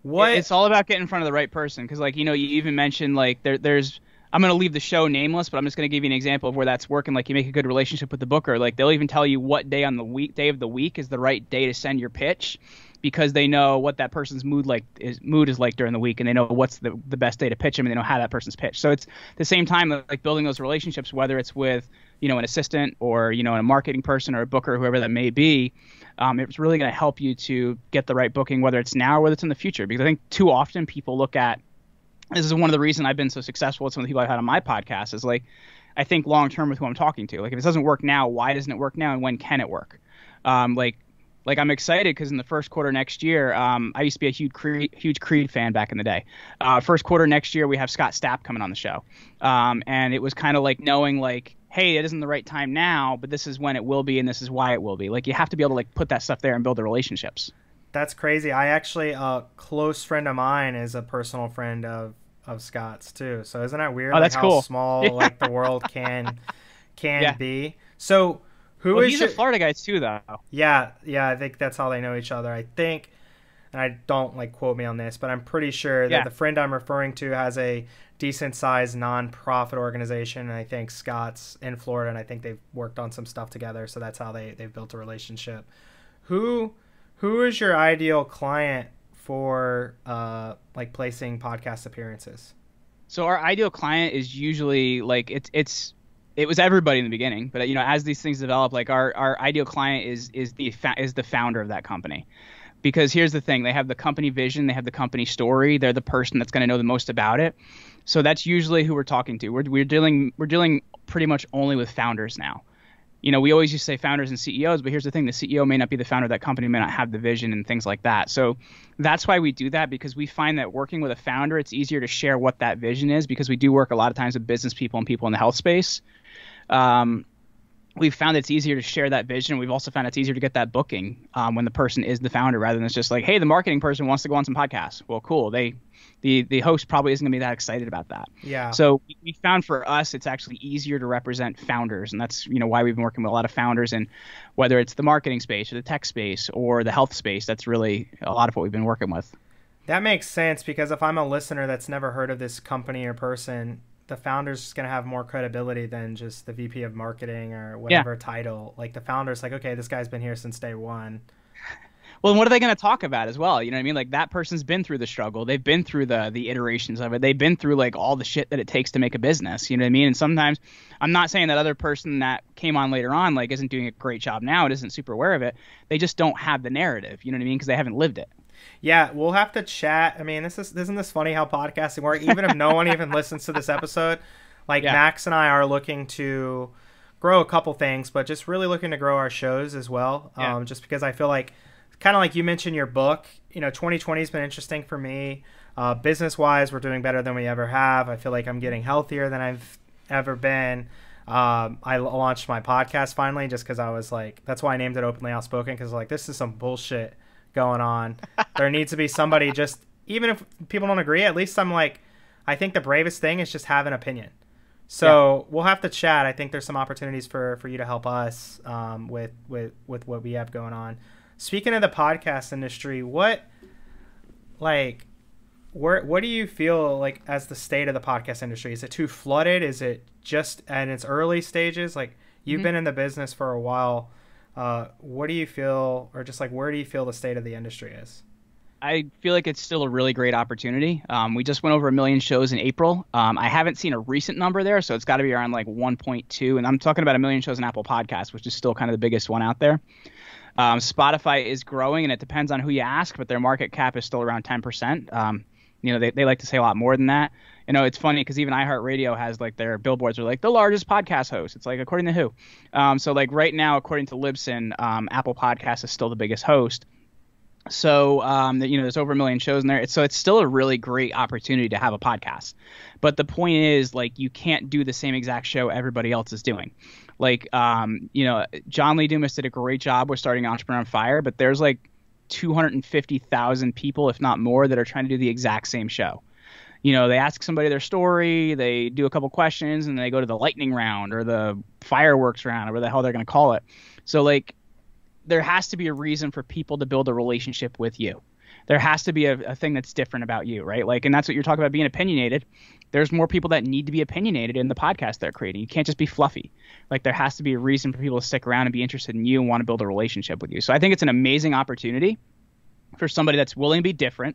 So it's all about getting in front of the right person. Because like, you even mentioned like there's, I'm going to leave the show nameless, but I'm just going to give you an example of where that's working. Like you make a good relationship with the booker. Like they'll even tell you what day of the week is the right day to send your pitch, because they know what that person's mood is like during the week, and they know what's the best day to pitch them, and they know how that person's pitched. So it's the same time like building those relationships, whether it's with an assistant or a marketing person or a booker, whoever that may be. It's really going to help you to get the right booking, whether it's now or whether it's in the future. Because I think too often people look at, this is one of the reasons I've been so successful with some of the people I've had on my podcast, is like, I think long term with who I'm talking to. Like if it doesn't work now, why doesn't it work now, and when can it work? Like I'm excited because in the first quarter next year, I used to be a huge Creed fan back in the day. First quarter next year, we have Scott Stapp coming on the show. And it was kind of like knowing like, hey, it isn't the right time now, but this is when it will be, and this is why it will be. Like you have to be able to like put that stuff there and build the relationships. That's crazy. I actually, a close friend of mine is a personal friend of Scott's too. So isn't that weird? Oh, that's how cool. Small like the world can be. So he's a Florida guy too, though. Yeah, I think that's how they know each other. I think, and I don't like quote me on this, but I'm pretty sure that the friend I'm referring to has a decent sized nonprofit organization, and I think Scott's in Florida, and I think they've worked on some stuff together, so that's how they've built a relationship. Who is your ideal client for like placing podcast appearances? So our ideal client is usually like it was everybody in the beginning, but as these things develop, like our ideal client is the founder of that company. Because here's the thing, they have the company vision, they have the company story, they're the person that's going to know the most about it. So that's usually who we're talking to. We're dealing pretty much only with founders now. We always used to say founders and CEOs, but here's the thing, the CEO may not be the founder of that company, may not have the vision and things like that. So that's why we do that, because we find that working with a founder, it's easier to share what that vision is, because we do work a lot of times with business people and people in the health space. We've found it's easier to share that vision. We've also found it's easier to get that booking when the person is the founder, rather than it's just like, hey, the marketing person wants to go on some podcasts. Well, cool. The host probably isn't going to be that excited about that. Yeah. So we found for us, it's actually easier to represent founders. And that's, why we've been working with a lot of founders, and whether it's the marketing space or the tech space or the health space, that's really a lot of what we've been working with. That makes sense, because if I'm a listener that's never heard of this company or person, the founder's just going to have more credibility than just the VP of marketing or whatever title. Like the founder's like, okay, this guy's been here since day one. Well, and what are they going to talk about as well? You know what I mean? Like that person's been through the struggle. They've been through the iterations of it. They've been through like all the shit that it takes to make a business. You know what I mean? And sometimes, I'm not saying that other person that came on later on like isn't doing a great job now, it isn't super aware of it. They just don't have the narrative. You know what I mean? Because they haven't lived it. Yeah, we'll have to chat. I mean, isn't this funny how podcasting works? Even if no one even listens to this episode, like Max and I are looking to grow a couple things, but just really looking to grow our shows as well. Just because I feel like, kind of like you mentioned your book, 2020 has been interesting for me. Business-wise, we're doing better than we ever have. I feel like I'm getting healthier than I've ever been. I launched my podcast finally just because I was like, that's why I named it Openly Outspoken, because like, this is some bullshit going on. There needs to be somebody, just even if people don't agree, at least I'm like, I think the bravest thing is just have an opinion. So we'll have to chat. I think there's some opportunities for you to help us with what we have going on. Speaking of the podcast industry, what do you feel like as the state of the podcast industry? Is it too flooded? Is it just at its early stages? Like, you've been in the business for a while. What do you feel, or just like, where do you feel the state of the industry is? I feel like it's still a really great opportunity. We just went over 1 million shows in April. I haven't seen a recent number there, so it's got to be around like 1.2. And I'm talking about 1 million shows in Apple Podcasts, which is still kind of the biggest one out there. Spotify is growing, and it depends on who you ask, but their market cap is still around 10%. They like to say a lot more than that. It's funny because even iHeartRadio has like their billboards are like the largest podcast host. It's like according to who? So like right now, according to Libsyn, Apple Podcasts is still the biggest host. So, there's over 1 million shows in there. So it's still a really great opportunity to have a podcast. But the point is, like, you can't do the same exact show everybody else is doing. Like, John Lee Dumas did a great job with starting Entrepreneur on Fire, but there's like 250,000 people, if not more, that are trying to do the exact same show. They ask somebody their story, they do a couple questions, and they go to the lightning round or the fireworks round or whatever the hell they're going to call it. So, like, there has to be a reason for people to build a relationship with you. There has to be a thing that's different about you, right? Like, and that's what you're talking about, being opinionated. There's more people that need to be opinionated in the podcast they're creating. You can't just be fluffy. Like, there has to be a reason for people to stick around and be interested in you and want to build a relationship with you. So I think it's an amazing opportunity for somebody that's willing to be different,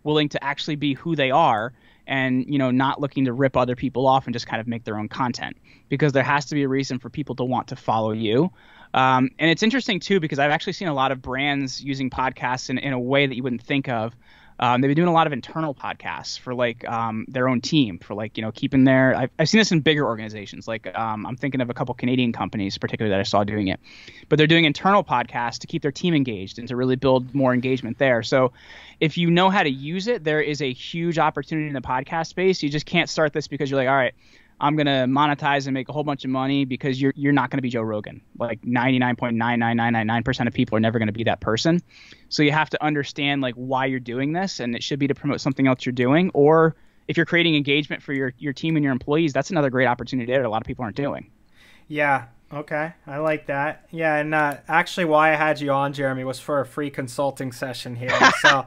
willing to actually be who they are, and not looking to rip other people off and just kind of make their own content, because there has to be a reason for people to want to follow you. And it's interesting too, because I've actually seen a lot of brands using podcasts in a way that you wouldn't think of. They've been doing a lot of internal podcasts for like their own team, for like, keeping their, I've seen this in bigger organizations. Like I'm thinking of a couple Canadian companies particularly that I saw doing it, but they're doing internal podcasts to keep their team engaged and to really build more engagement there. So if you know how to use it, there is a huge opportunity in the podcast space. You just can't start this because you're like, all right, I'm going to monetize and make a whole bunch of money, because you're not going to be Joe Rogan. Like 99.99999% of people are never going to be that person. So you have to understand like why you're doing this, and it should be to promote something else you're doing. Or if you're creating engagement for your team and your employees, that's another great opportunity that a lot of people aren't doing. Yeah. Okay. I like that. Yeah. And actually why I had you on, Jeremy, was for a free consulting session here. So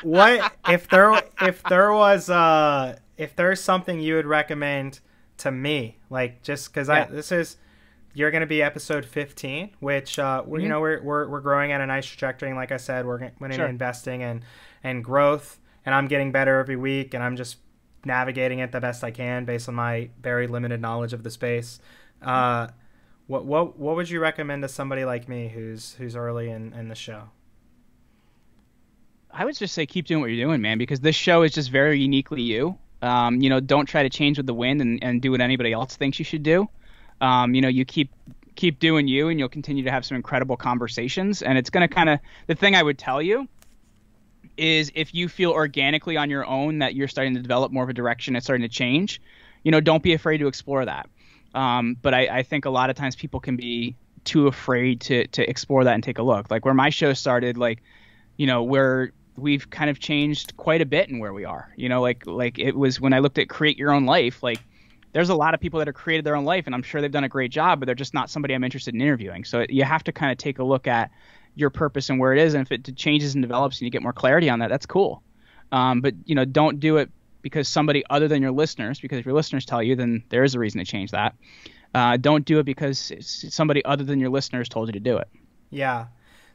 what if there's something you would recommend to me, like, just because you're going to be episode 15, which we're growing at a nice trajectory, and like I said, we're going to be investing and growth, and I'm getting better every week, and I'm just navigating it the best I can based on my very limited knowledge of the space. What would you recommend to somebody like me who's early in the show? I would just say keep doing what you're doing, man, because this show is just very uniquely you. Don't try to change with the wind and do what anybody else thinks you should do. You keep doing you, and you'll continue to have some incredible conversations. And it's going to the thing I would tell you is, if you feel organically on your own that you're starting to develop more of a direction, it's starting to change, don't be afraid to explore that. But I think a lot of times people can be too afraid to explore that and take a look. Like where my show started, like, where we've kind of changed quite a bit in where we are, like it was when I looked at Create Your Own Life, like there's a lot of people that have created their own life, and I'm sure they've done a great job, but they're just not somebody I'm interested in interviewing. So you have to kind of take a look at your purpose and where it is. And if it changes and develops and you get more clarity on that, that's cool. But don't do it because somebody other than your listeners, because if your listeners tell you, then there is a reason to change that. Don't do it because somebody other than your listeners told you to do it. Yeah.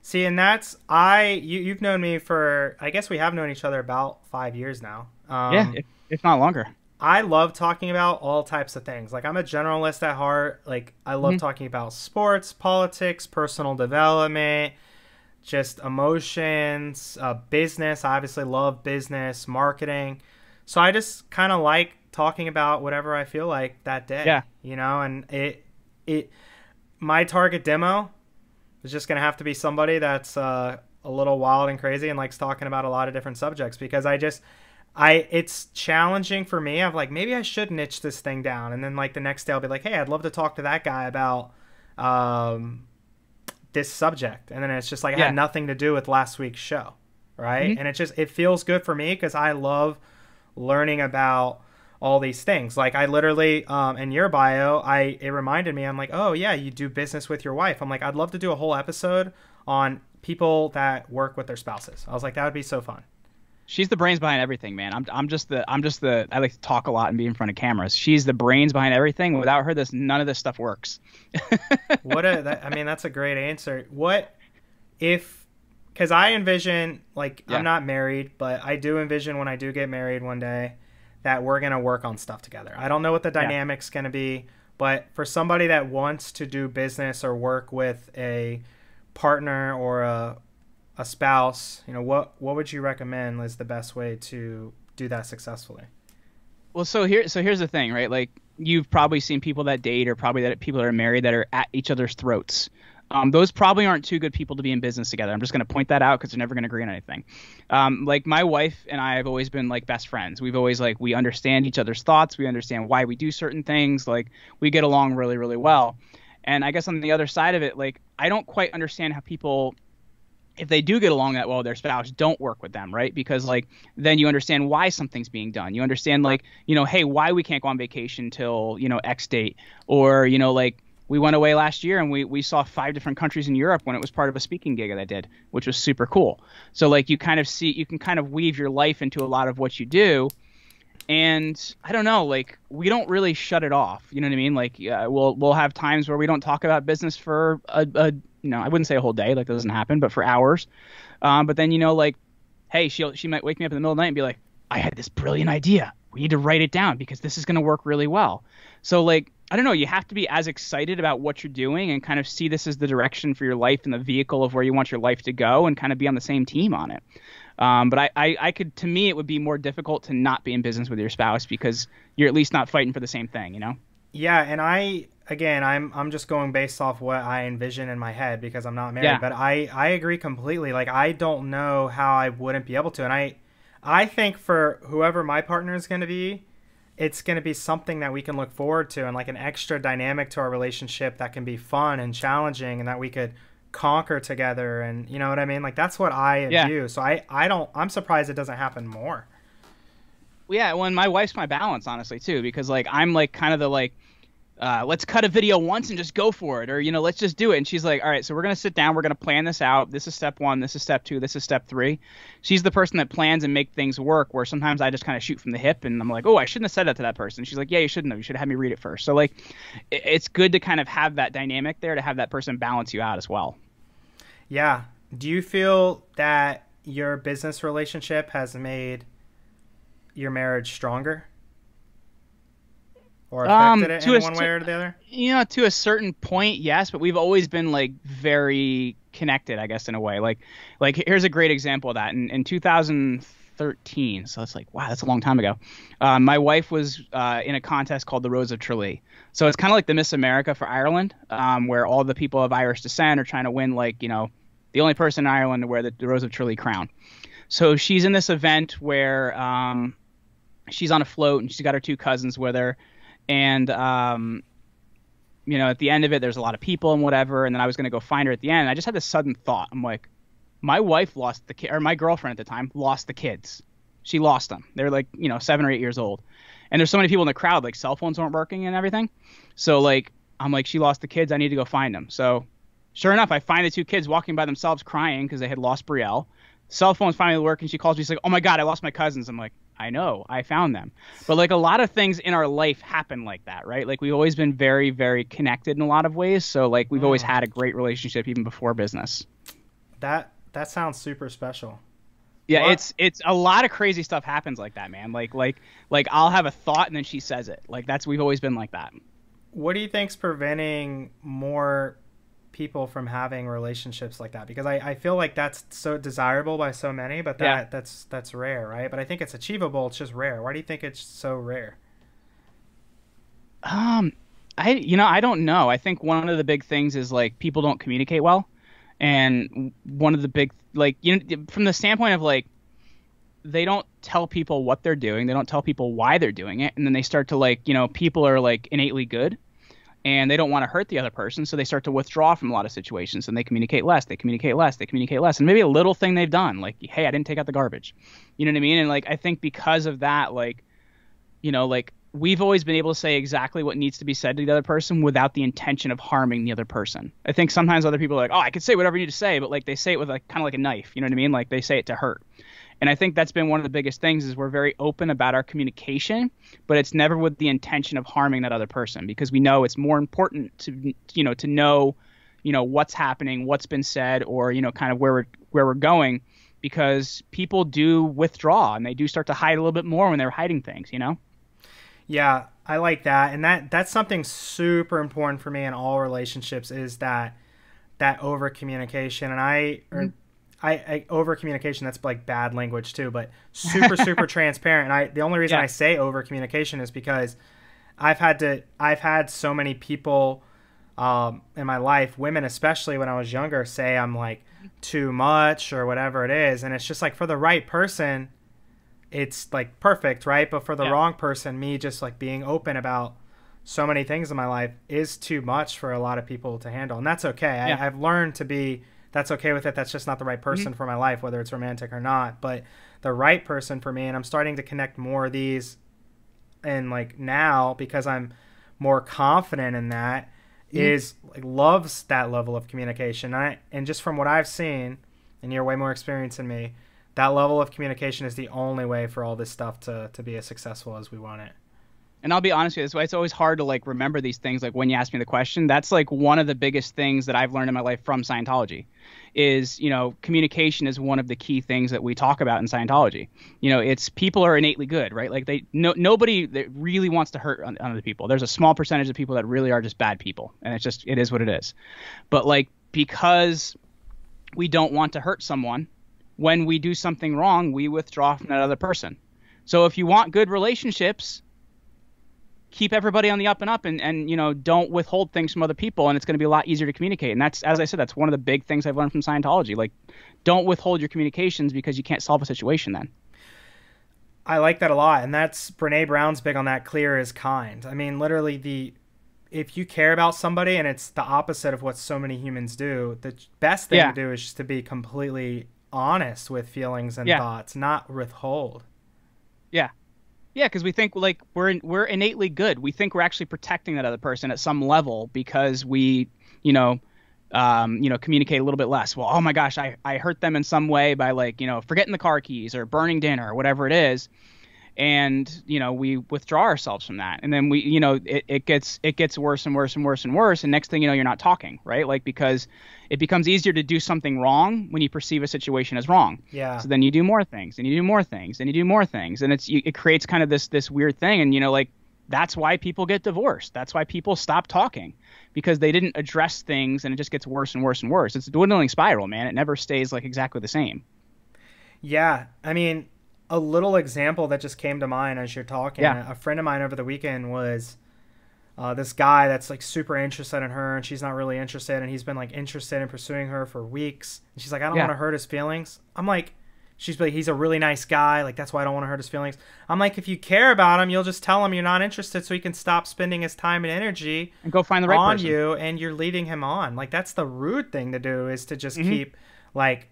See, and that's you've known me for, I guess we have known each other about 5 years now. Yeah, if not longer. I love talking about all types of things. Like, I'm a generalist at heart. Like, I love talking about sports, politics, personal development, just emotions, business. I obviously love business, marketing. So I just kind of like talking about whatever I feel like that day. Yeah. And my target demo is just going to have to be somebody that's a little wild and crazy and likes talking about a lot of different subjects, because it's challenging for me. I'm like, maybe I should niche this thing down. And then like the next day I'll be like, hey, I'd love to talk to that guy about this subject. And then it's just like, it had nothing to do with last week's show. Right. And it feels good for me because I love learning about all these things. Like I literally, in your bio, it reminded me, I'm like, oh yeah, you do business with your wife. I'm like, I'd love to do a whole episode on people that work with their spouses. I was like, that would be so fun. She's the brains behind everything, man. I'm just the I like to talk a lot and be in front of cameras. She's the brains behind everything. Without her, none of this stuff works. That's a great answer. What if, because I envision, like, I'm not married, but I do envision when I do get married one day that we're going to work on stuff together. I don't know what the dynamic's going to be, but for somebody that wants to do business or work with a partner or a spouse, what would you recommend is the best way to do that successfully? Well, so here's the thing, right? Like, you've probably seen people that date, or probably that people that are married that are at each other's throats. Those probably aren't two good people to be in business together. I'm just going to point that out because they're never going to agree on anything. Like my wife and I have always been like best friends. We've always we understand each other's thoughts. We understand why we do certain things. Like we get along really, really well. And I guess on the other side of it, like I don't quite understand how people, if they do get along that well with their spouse, don't work with them, right? Because like then you understand why something's being done. You understand hey, why we can't go on vacation till X date, or like we went away last year and we saw 5 different countries in Europe when it was part of a speaking gig that I did, which was super cool. So like you can kind of weave your life into a lot of what you do. And I don't know, like we don't really shut it off. You know what I mean? Like we'll have times where we don't talk about business for I wouldn't say a whole day, like that doesn't happen, but for hours. But then, like, hey, she might wake me up in the middle of the night and be like, I had this brilliant idea. We need to write it down because this is going to work really well. So like, I don't know, you have to be as excited about what you're doing and kind of see this as the direction for your life and the vehicle of where you want your life to go, and kind of be on the same team on it. But I could, to me, it would be more difficult to not be in business with your spouse because you're at least not fighting for the same thing, Yeah. And I'm just going based off what I envision in my head because I'm not married, but I agree completely. Like, I don't know how I wouldn't be able to. And I think for whoever my partner is going to be, it's going to be something that we can look forward to and like an extra dynamic to our relationship that can be fun and challenging and that we could conquer together. And you know what I mean? Like that's what I view. So I'm surprised it doesn't happen more. Yeah. Well, and my wife's my balance, honestly, too, because like I'm like kind of the like, let's cut a video once and just go for it, or let's just do it. And she's like, all right, so we're gonna sit down, we're gonna plan this out. This is step 1, this is step 2, this is step 3. She's the person that plans and make things work, where sometimes I just kind of shoot from the hip and I'm like, oh, I shouldn't have said that to that person. She's like, yeah, you shouldn't have. You should have me read it first. So like it's good to kind of have that dynamic there, to have that person balance you out as well. Yeah. Do you feel that your business relationship has made your marriage stronger? Or affected it in one way or the other? To a certain point, yes, but we've always been like very connected, I guess, in a way. Like here's a great example of that. In 2013, so it's like, wow, that's a long time ago. My wife was in a contest called the Rose of Tralee. So it's kind of like the Miss America for Ireland, where all the people of Irish descent are trying to win, like, the only person in Ireland to wear the Rose of Tralee crown. So she's in this event where she's on a float and she's got her 2 cousins with her. And, at the end of it, there's a lot of people and whatever. And then I was going to go find her at the end. And I just had this sudden thought. I'm like, my wife lost the kid, or my girlfriend at the time lost the kids. She lost them. They're like, 7 or 8 years old. And there's so many people in the crowd, like cell phones weren't working and everything. So like, I'm like, she lost the kids. I need to go find them. So sure enough, I find the 2 kids walking by themselves crying because they had lost Brielle. Cell phone's finally working. She calls me. She's like, oh my God, I lost my cousins. I'm like, I know, I found them. But like a lot of things in our life happen like that, right? Like we've always been very, very connected in a lot of ways. So like we've always had a great relationship even before business. That sounds super special. Yeah, what? It's a lot of crazy stuff happens like that, man. Like I'll have a thought and then she says it. Like we've always been like that. What do you think's preventing more people from having relationships like that? Because I feel like that's so desirable by so many, but that's rare, right? But I think it's achievable. It's just rare. Why do you think it's so rare? I don't know. I think one of the big things is like people don't communicate well, and one of the big from the standpoint of like they don't tell people what they're doing. They don't tell people why they're doing it. And then they start to like, people are like innately good and they don't want to hurt the other person. So they start to withdraw from a lot of situations and they communicate less. They communicate less. They communicate less. And maybe a little thing they've done, like, hey, I didn't take out the garbage. You know what I mean? And like, I think because of that, like, like we've always been able to say exactly what needs to be said to the other person without the intention of harming the other person. I think sometimes other people are like, oh, I can say whatever you need to say, but like they say it with like kind of like a knife. You know what I mean? Like they say it to hurt. And I think that's been one of the biggest things is we're very open about our communication, but it's never with the intention of harming that other person because we know it's more important to, to know, what's happening, what's been said, or, kind of where we're going, because people do withdraw and they do start to hide a little bit more when they're hiding things, Yeah, I like that. And that's something super important for me in all relationships is that over communication. And I over communication, that's like bad language too, but super transparent. And the only reason I say over communication is because I've had so many people in my life, women especially when I was younger, say I'm like too much or whatever it is. And it's just like for the right person, it's like perfect, right? But for the wrong person, me just like being open about so many things in my life is too much for a lot of people to handle. And that's okay. I've learned to be, that's okay with it. That's just not the right person for my life, whether it's romantic or not. But the right person for me, and I'm starting to connect more of these and like now because I'm more confident in that, is like loves that level of communication. And just from what I've seen, and you're way more experienced than me, that level of communication is the only way for all this stuff to be as successful as we want it. And I'll be honest with you, that's why it's always hard to like remember these things. Like when you ask me the question, that's like one of the biggest things that I've learned in my life from Scientology is, communication is one of the key things that we talk about in Scientology. It's people are innately good, right? Like nobody that really wants to hurt other people. There's a small percentage of people that really are just bad people. And it is what it is. But like, because we don't want to hurt someone, when we do something wrong, we withdraw from that other person. So if you want good relationships, keep everybody on the up and up and don't withhold things from other people, and it's going to be a lot easier to communicate. And that's, as I said, that's one of the big things I've learned from Scientology. Like, don't withhold your communications because you can't solve a situation then. I like that a lot. And that's Brene Brown's big on that, clear is kind. I mean, literally if you care about somebody and it's the opposite of what so many humans do, the best thing to do is just to be completely honest with feelings and thoughts, not withhold. Yeah. Yeah, because we think like we're innately good. We think we're actually protecting that other person at some level because we, communicate a little bit less. Well, oh my gosh, I hurt them in some way by like, forgetting the car keys or burning dinner or whatever it is. And, we withdraw ourselves from that. And then we, it gets worse and worse and worse and worse. And next thing you know, you're not talking, right? Like, because it becomes easier to do something wrong when you perceive a situation as wrong. Yeah. So then you do more things and you do more things and you do more things. And it creates kind of this weird thing. And, like, that's why people get divorced. That's why people stop talking, because they didn't address things and it just gets worse and worse and worse. It's a dwindling spiral, man. It never stays like exactly the same. Yeah. I mean, a little example that just came to mind as you're talking. A friend of mine over the weekend was this guy that's like super interested in her and she's not really interested, and he's been like interested in pursuing her for weeks. And she's like, I don't want to hurt his feelings. I'm like, she's like, he's a really nice guy. Like, that's why I don't want to hurt his feelings. I'm like, if you care about him, you'll just tell him you're not interested so he can stop spending his time and energy and go find the right on person. You, and you're leading him on. Like, that's the rude thing to do, is to just keep like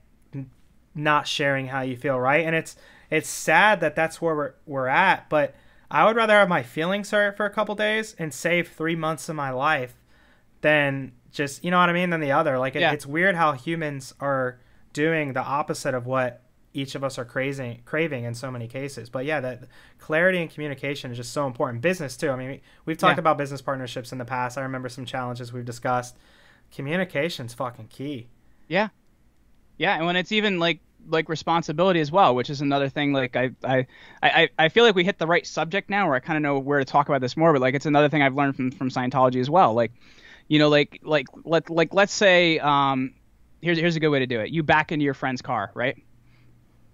not sharing how you feel, right? And it's sad that that's where we're at, but I would rather have my feelings hurt for a couple days and save 3 months of my life than just, you know what I mean, than the other. Like, it's weird how humans are doing the opposite of what each of us are craving in so many cases. But yeah, that clarity and communication is just so important. Business too. I mean, we've talked about business partnerships in the past. I remember some challenges we've discussed. Communication's fucking key. Yeah. Yeah, and when it's even like responsibility as well, which is another thing. Like I feel like we hit the right subject now, where I kind of know where to talk about this more. But like, it's another thing I've learned from Scientology as well. Like, let's say here's a good way to do it. You back into your friend's car, right?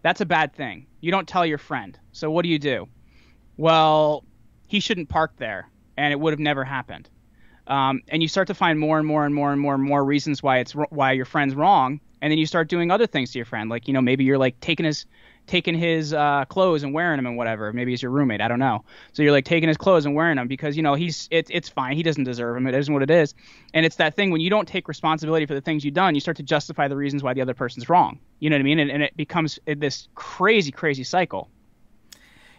That's a bad thing. You don't tell your friend. So what do? Well, he shouldn't park there, and it would have never happened. And you start to find more and more reasons why your friend's wrong. And then you start doing other things to your friend. Like, you know, maybe you're like taking his clothes and wearing them and whatever. Maybe he's your roommate. I don't know. So you're like taking his clothes and wearing them because, you know, it's fine. He doesn't deserve them. It isn't what it is. And it's that thing when you don't take responsibility for the things you've done, you start to justify the reasons why the other person's wrong. You know what I mean? And it becomes this crazy, crazy cycle.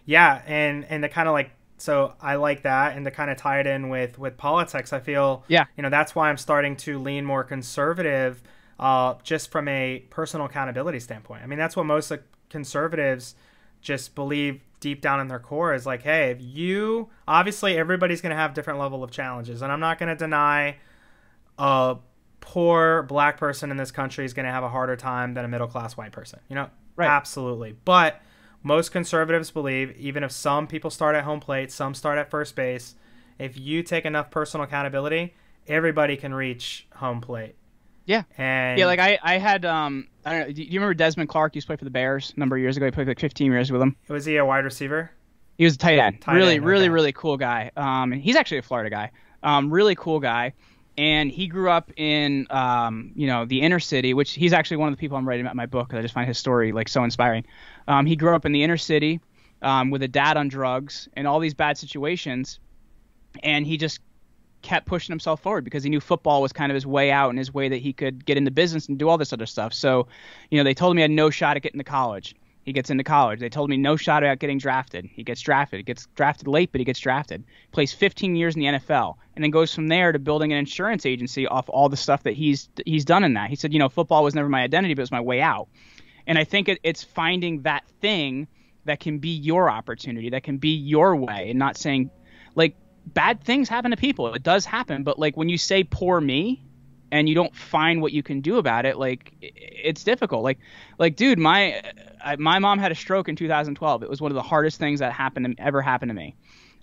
Yeah. And the kind of like, so I like that. And to kind of tie it in with politics, I feel, yeah, you know, that's why I'm starting to lean more conservative, just from a personal accountability standpoint. I mean, that's what most conservatives just believe deep down in their core is like, hey, if you, obviously everybody's going to have different level of challenges, and I'm not going to deny a poor black person in this country is going to have a harder time than a middle class white person, you know, right. Absolutely. But most conservatives believe, even if some people start at home plate, some start at first base, if you take enough personal accountability, everybody can reach home plate. Yeah. And yeah, like I had I don't know, do you remember Desmond Clark? He used to play for the Bears a number of years ago. He played like 15 years with them. Was he a wide receiver? He was a tight end. Okay. Really cool guy. And he's actually a Florida guy. Really cool guy. And he grew up in you know, the inner city, which he's actually one of the people I'm writing about in my book because I just find his story like so inspiring. He grew up in the inner city with a dad on drugs and all these bad situations, and he just kept pushing himself forward because he knew football was kind of his way out and his way that he could get into business and do all this other stuff. So, you know, they told him he had no shot at getting to college. He gets into college. They told him no shot at getting drafted. He gets drafted. He gets drafted late, but he gets drafted. Plays 15 years in the NFL and then goes from there to building an insurance agency off all the stuff that he's done in that. He said, you know, football was never my identity, but it was my way out. And I think it's finding that thing that can be your opportunity, that can be your way, and not saying, like, bad things happen to people. It does happen. But like when you say poor me and you don't find what you can do about it, like it's difficult. Like dude, my mom had a stroke in 2012. It was one of the hardest things that ever happened to me.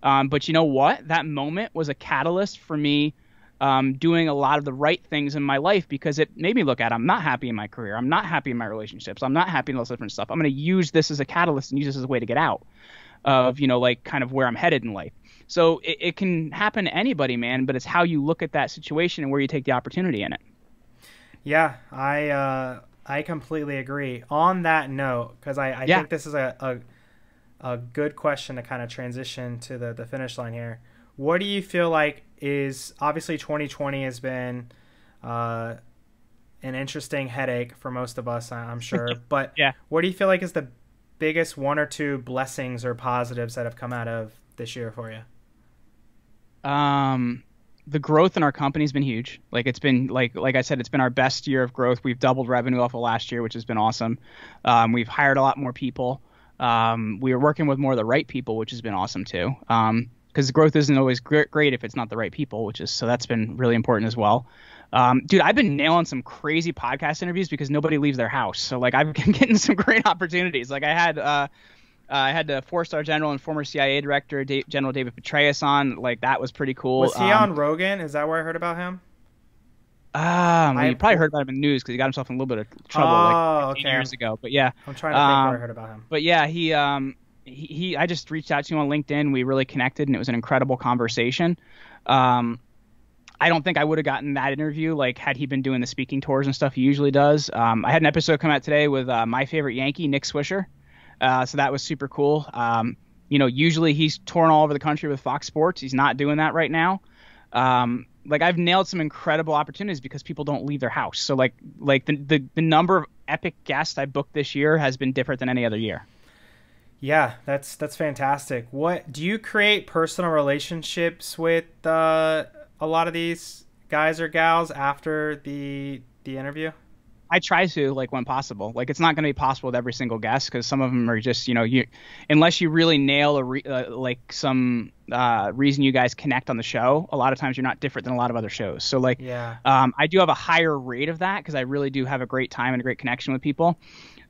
But you know what? That moment was a catalyst for me doing a lot of the right things in my life because it made me look at, I'm not happy in my career. I'm not happy in my relationships. I'm not happy in all this different stuff. I'm going to use this as a catalyst and use this as a way to get out of, you know, like kind of where I'm headed in life. So it can happen to anybody, man, but it's how you look at that situation and where you take the opportunity in it. Yeah, I completely agree. On that note, because I think this is a good question to kind of transition to the finish line here. What do you feel like is, obviously 2020 has been an interesting headache for most of us, I'm sure, but what do you feel like is the biggest one or two blessings or positives that have come out of this year for you? The growth in our company has been huge. Like it's been like I said, it's been our best year of growth. We've doubled revenue off of last year, which has been awesome. We've hired a lot more people. We are working with more of the right people, which has been awesome too. Because growth isn't always great if it's not the right people, so that's been really important as well. Dude, I've been nailing some crazy podcast interviews because nobody leaves their house. So like I've been getting some great opportunities. Like I had the 4-star general and former CIA director, General David Petraeus on. Like that was pretty cool. Was he on Rogan? Is that where I heard about him? You probably heard about him in the news because he got himself in a little bit of trouble 15 years ago. But yeah, I'm trying to think where I heard about him. But yeah, I just reached out to him on LinkedIn. We really connected, and it was an incredible conversation. I don't think I would have gotten that interview like had he been doing the speaking tours and stuff he usually does. I had an episode come out today with my favorite Yankee, Nick Swisher. So that was super cool. You know, usually he's touring all over the country with Fox Sports. He's not doing that right now. Like I've nailed some incredible opportunities because people don't leave their house. So like the number of epic guests I booked this year has been different than any other year. Yeah, that's fantastic. What do you create personal relationships with a lot of these guys or gals after the interview? I try to, like, when possible. Like, it's not going to be possible with every single guest because some of them are just, you know, unless you really nail some reason you guys connect on the show. A lot of times you're not different than a lot of other shows. So like, I do have a higher rate of that because I really do have a great time and a great connection with people.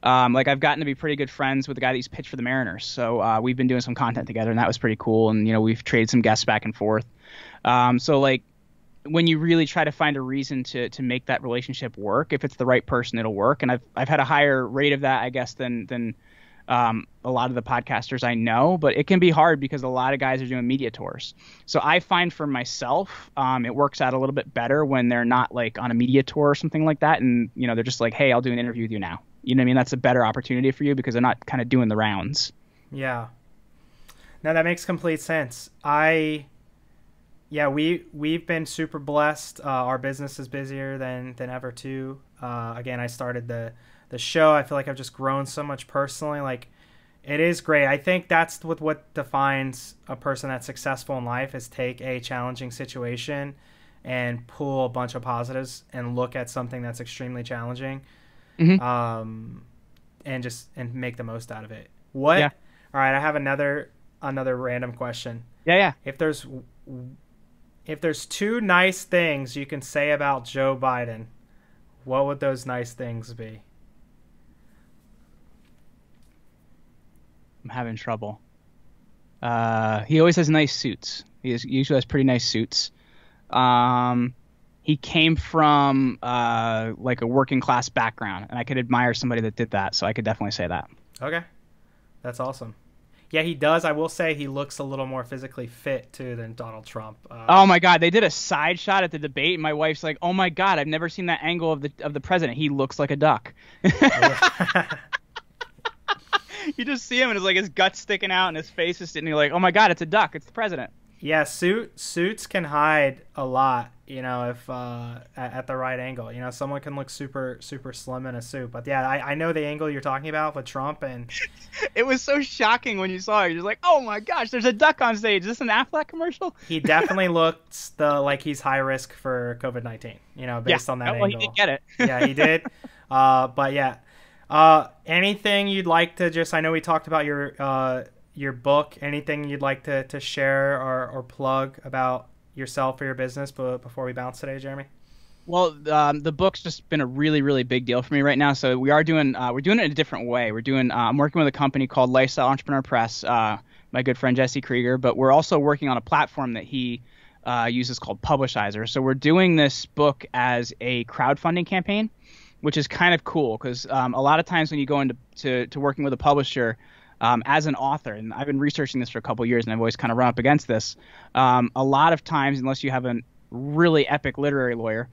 Like I've gotten to be pretty good friends with the guy that used to pitch for the Mariners. So we've been doing some content together and that was pretty cool. And, you know, we've traded some guests back and forth. So like, when you really try to find a reason to make that relationship work, if it's the right person, it'll work. And I've had a higher rate of that, I guess, than a lot of the podcasters I know, but it can be hard because a lot of guys are doing media tours. So I find for myself, it works out a little bit better when they're not like on a media tour or something like that. And, you know, they're just like, hey, I'll do an interview with you now. You know what I mean? That's a better opportunity for you because they're not kind of doing the rounds. Yeah. No, that makes complete sense. We've been super blessed. Our business is busier than ever too. Again, I started the show. I feel like I've just grown so much personally. Like, it is great. I think that's what defines a person that's successful in life, is take a challenging situation and pull a bunch of positives and look at something that's extremely challenging, and make the most out of it. What? Yeah. All right, I have another random question. Yeah. If there's two nice things you can say about Joe Biden, what would those nice things be? I'm having trouble. He always has nice suits. He usually has pretty nice suits. He came from like a working class background, and I could admire somebody that did that. So I could definitely say that. Okay, that's awesome. Yeah, he does. I will say he looks a little more physically fit too than Donald Trump. Oh my God, they did a side shot at the debate, and my wife's like, "Oh my God, I've never seen that angle of the president. He looks like a duck." You just see him and it's like his guts sticking out and his face is sitting. You're like, "Oh my God, it's a duck. It's the president." Yeah, suits can hide a lot, you know, if at the right angle. You know, someone can look super slim in a suit. But yeah, I know the angle you're talking about with Trump, and it was so shocking when you saw it. You're just like, "Oh my gosh, there's a duck on stage. Is this an Affleck commercial?" He definitely looks like he's high risk for COVID-19. You know, based on that angle. Well, he did get it. Yeah, he did. But yeah, anything you'd like to just? I know we talked about your book. Anything you'd like to share or plug about yourself or your business before we bounce today, Jeremy? Well, the book's just been a really, really big deal for me right now. So we're doing it in a different way. I'm working with a company called Lifestyle Entrepreneur Press, my good friend Jesse Krieger, but we're also working on a platform that he uses called Publishizer. So we're doing this book as a crowdfunding campaign, which is kind of cool because a lot of times when you go into working with a publisher, as an author, and I've been researching this for a couple of years, and I've always kind of run up against this. A lot of times, unless you have a really epic literary lawyer,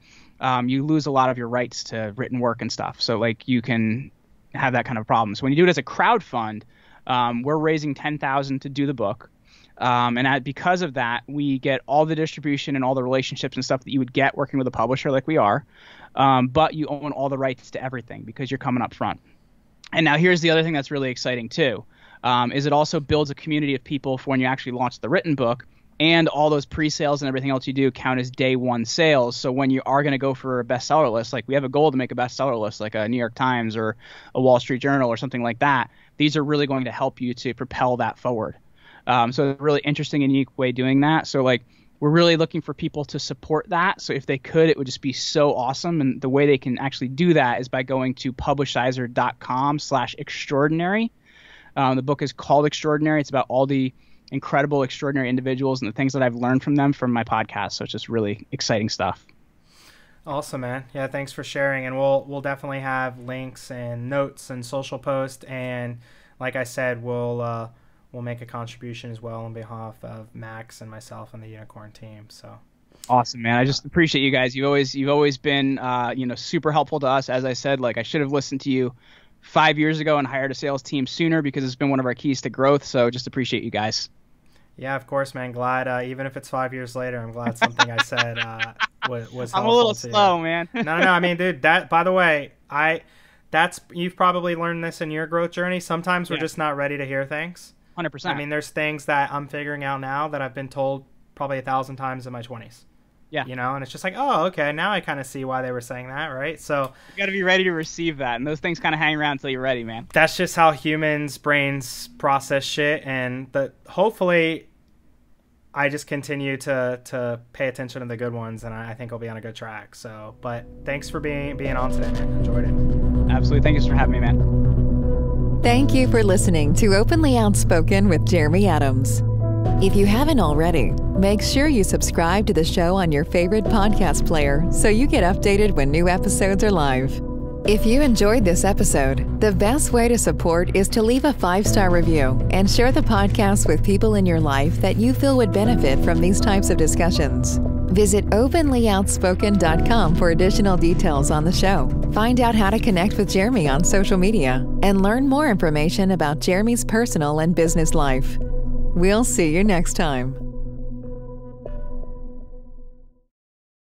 you lose a lot of your rights to written work and stuff. So, like, you can have that kind of problem. So when you do it as a crowdfund, we're raising $10,000 to do the book, and because of that, we get all the distribution and all the relationships and stuff that you would get working with a publisher like we are, but you own all the rights to everything because you're coming up front. And now here's the other thing that's really exciting too. Is it also builds a community of people for when you actually launch the written book, and all those pre-sales and everything else you do count as day one sales. So when you are going to go for a bestseller list, like we have a goal to make a bestseller list, like a New York Times or a Wall Street Journal or something like that, these are really going to help you to propel that forward. So it's a really interesting and unique way of doing that. So like we're really looking for people to support that. So if they could, it would just be so awesome. And the way they can actually do that is by going to publishizer.com/extraordinary. The book is called Extraordinary. It's about all the incredible, extraordinary individuals and the things that I've learned from them from my podcast. So it's just really exciting stuff. Awesome, man. Yeah, thanks for sharing. And we'll definitely have links and notes and social posts. And like I said, we'll make a contribution as well on behalf of Max and myself and the Unicorn team. So awesome, man. I just appreciate you guys. You've always been super helpful to us. As I said, like I should have listened to you 5 years ago and hired a sales team sooner because it's been one of our keys to growth. So just appreciate you guys. Yeah, of course, man. Glad, even if it's 5 years later, I'm glad something I said was helpful. I'm a little slow, man. No. I mean, dude, that, by the way, you've probably learned this in your growth journey. Sometimes we're just not ready to hear things. 100%. I mean, there's things that I'm figuring out now that I've been told probably 1,000 times in my 20s. Yeah. You know, and it's just like, oh, okay, now I kind of see why they were saying that, right? So you got to be ready to receive that, and those things kind of hang around until you're ready, man. That's just how humans' brains process shit, and hopefully I just continue to pay attention to the good ones, and I think I'll be on a good track. So, but thanks for being on today, man. Enjoyed it. Absolutely. Thank you for having me, man. Thank you for listening to Openly Outspoken with Jeremy Adams. If you haven't already, make sure you subscribe to the show on your favorite podcast player so you get updated when new episodes are live. If you enjoyed this episode, the best way to support is to leave a 5-star review and share the podcast with people in your life that you feel would benefit from these types of discussions. Visit openlyoutspoken.com for additional details on the show. Find out how to connect with Jeremy on social media and learn more information about Jeremy's personal and business life. We'll see you next time.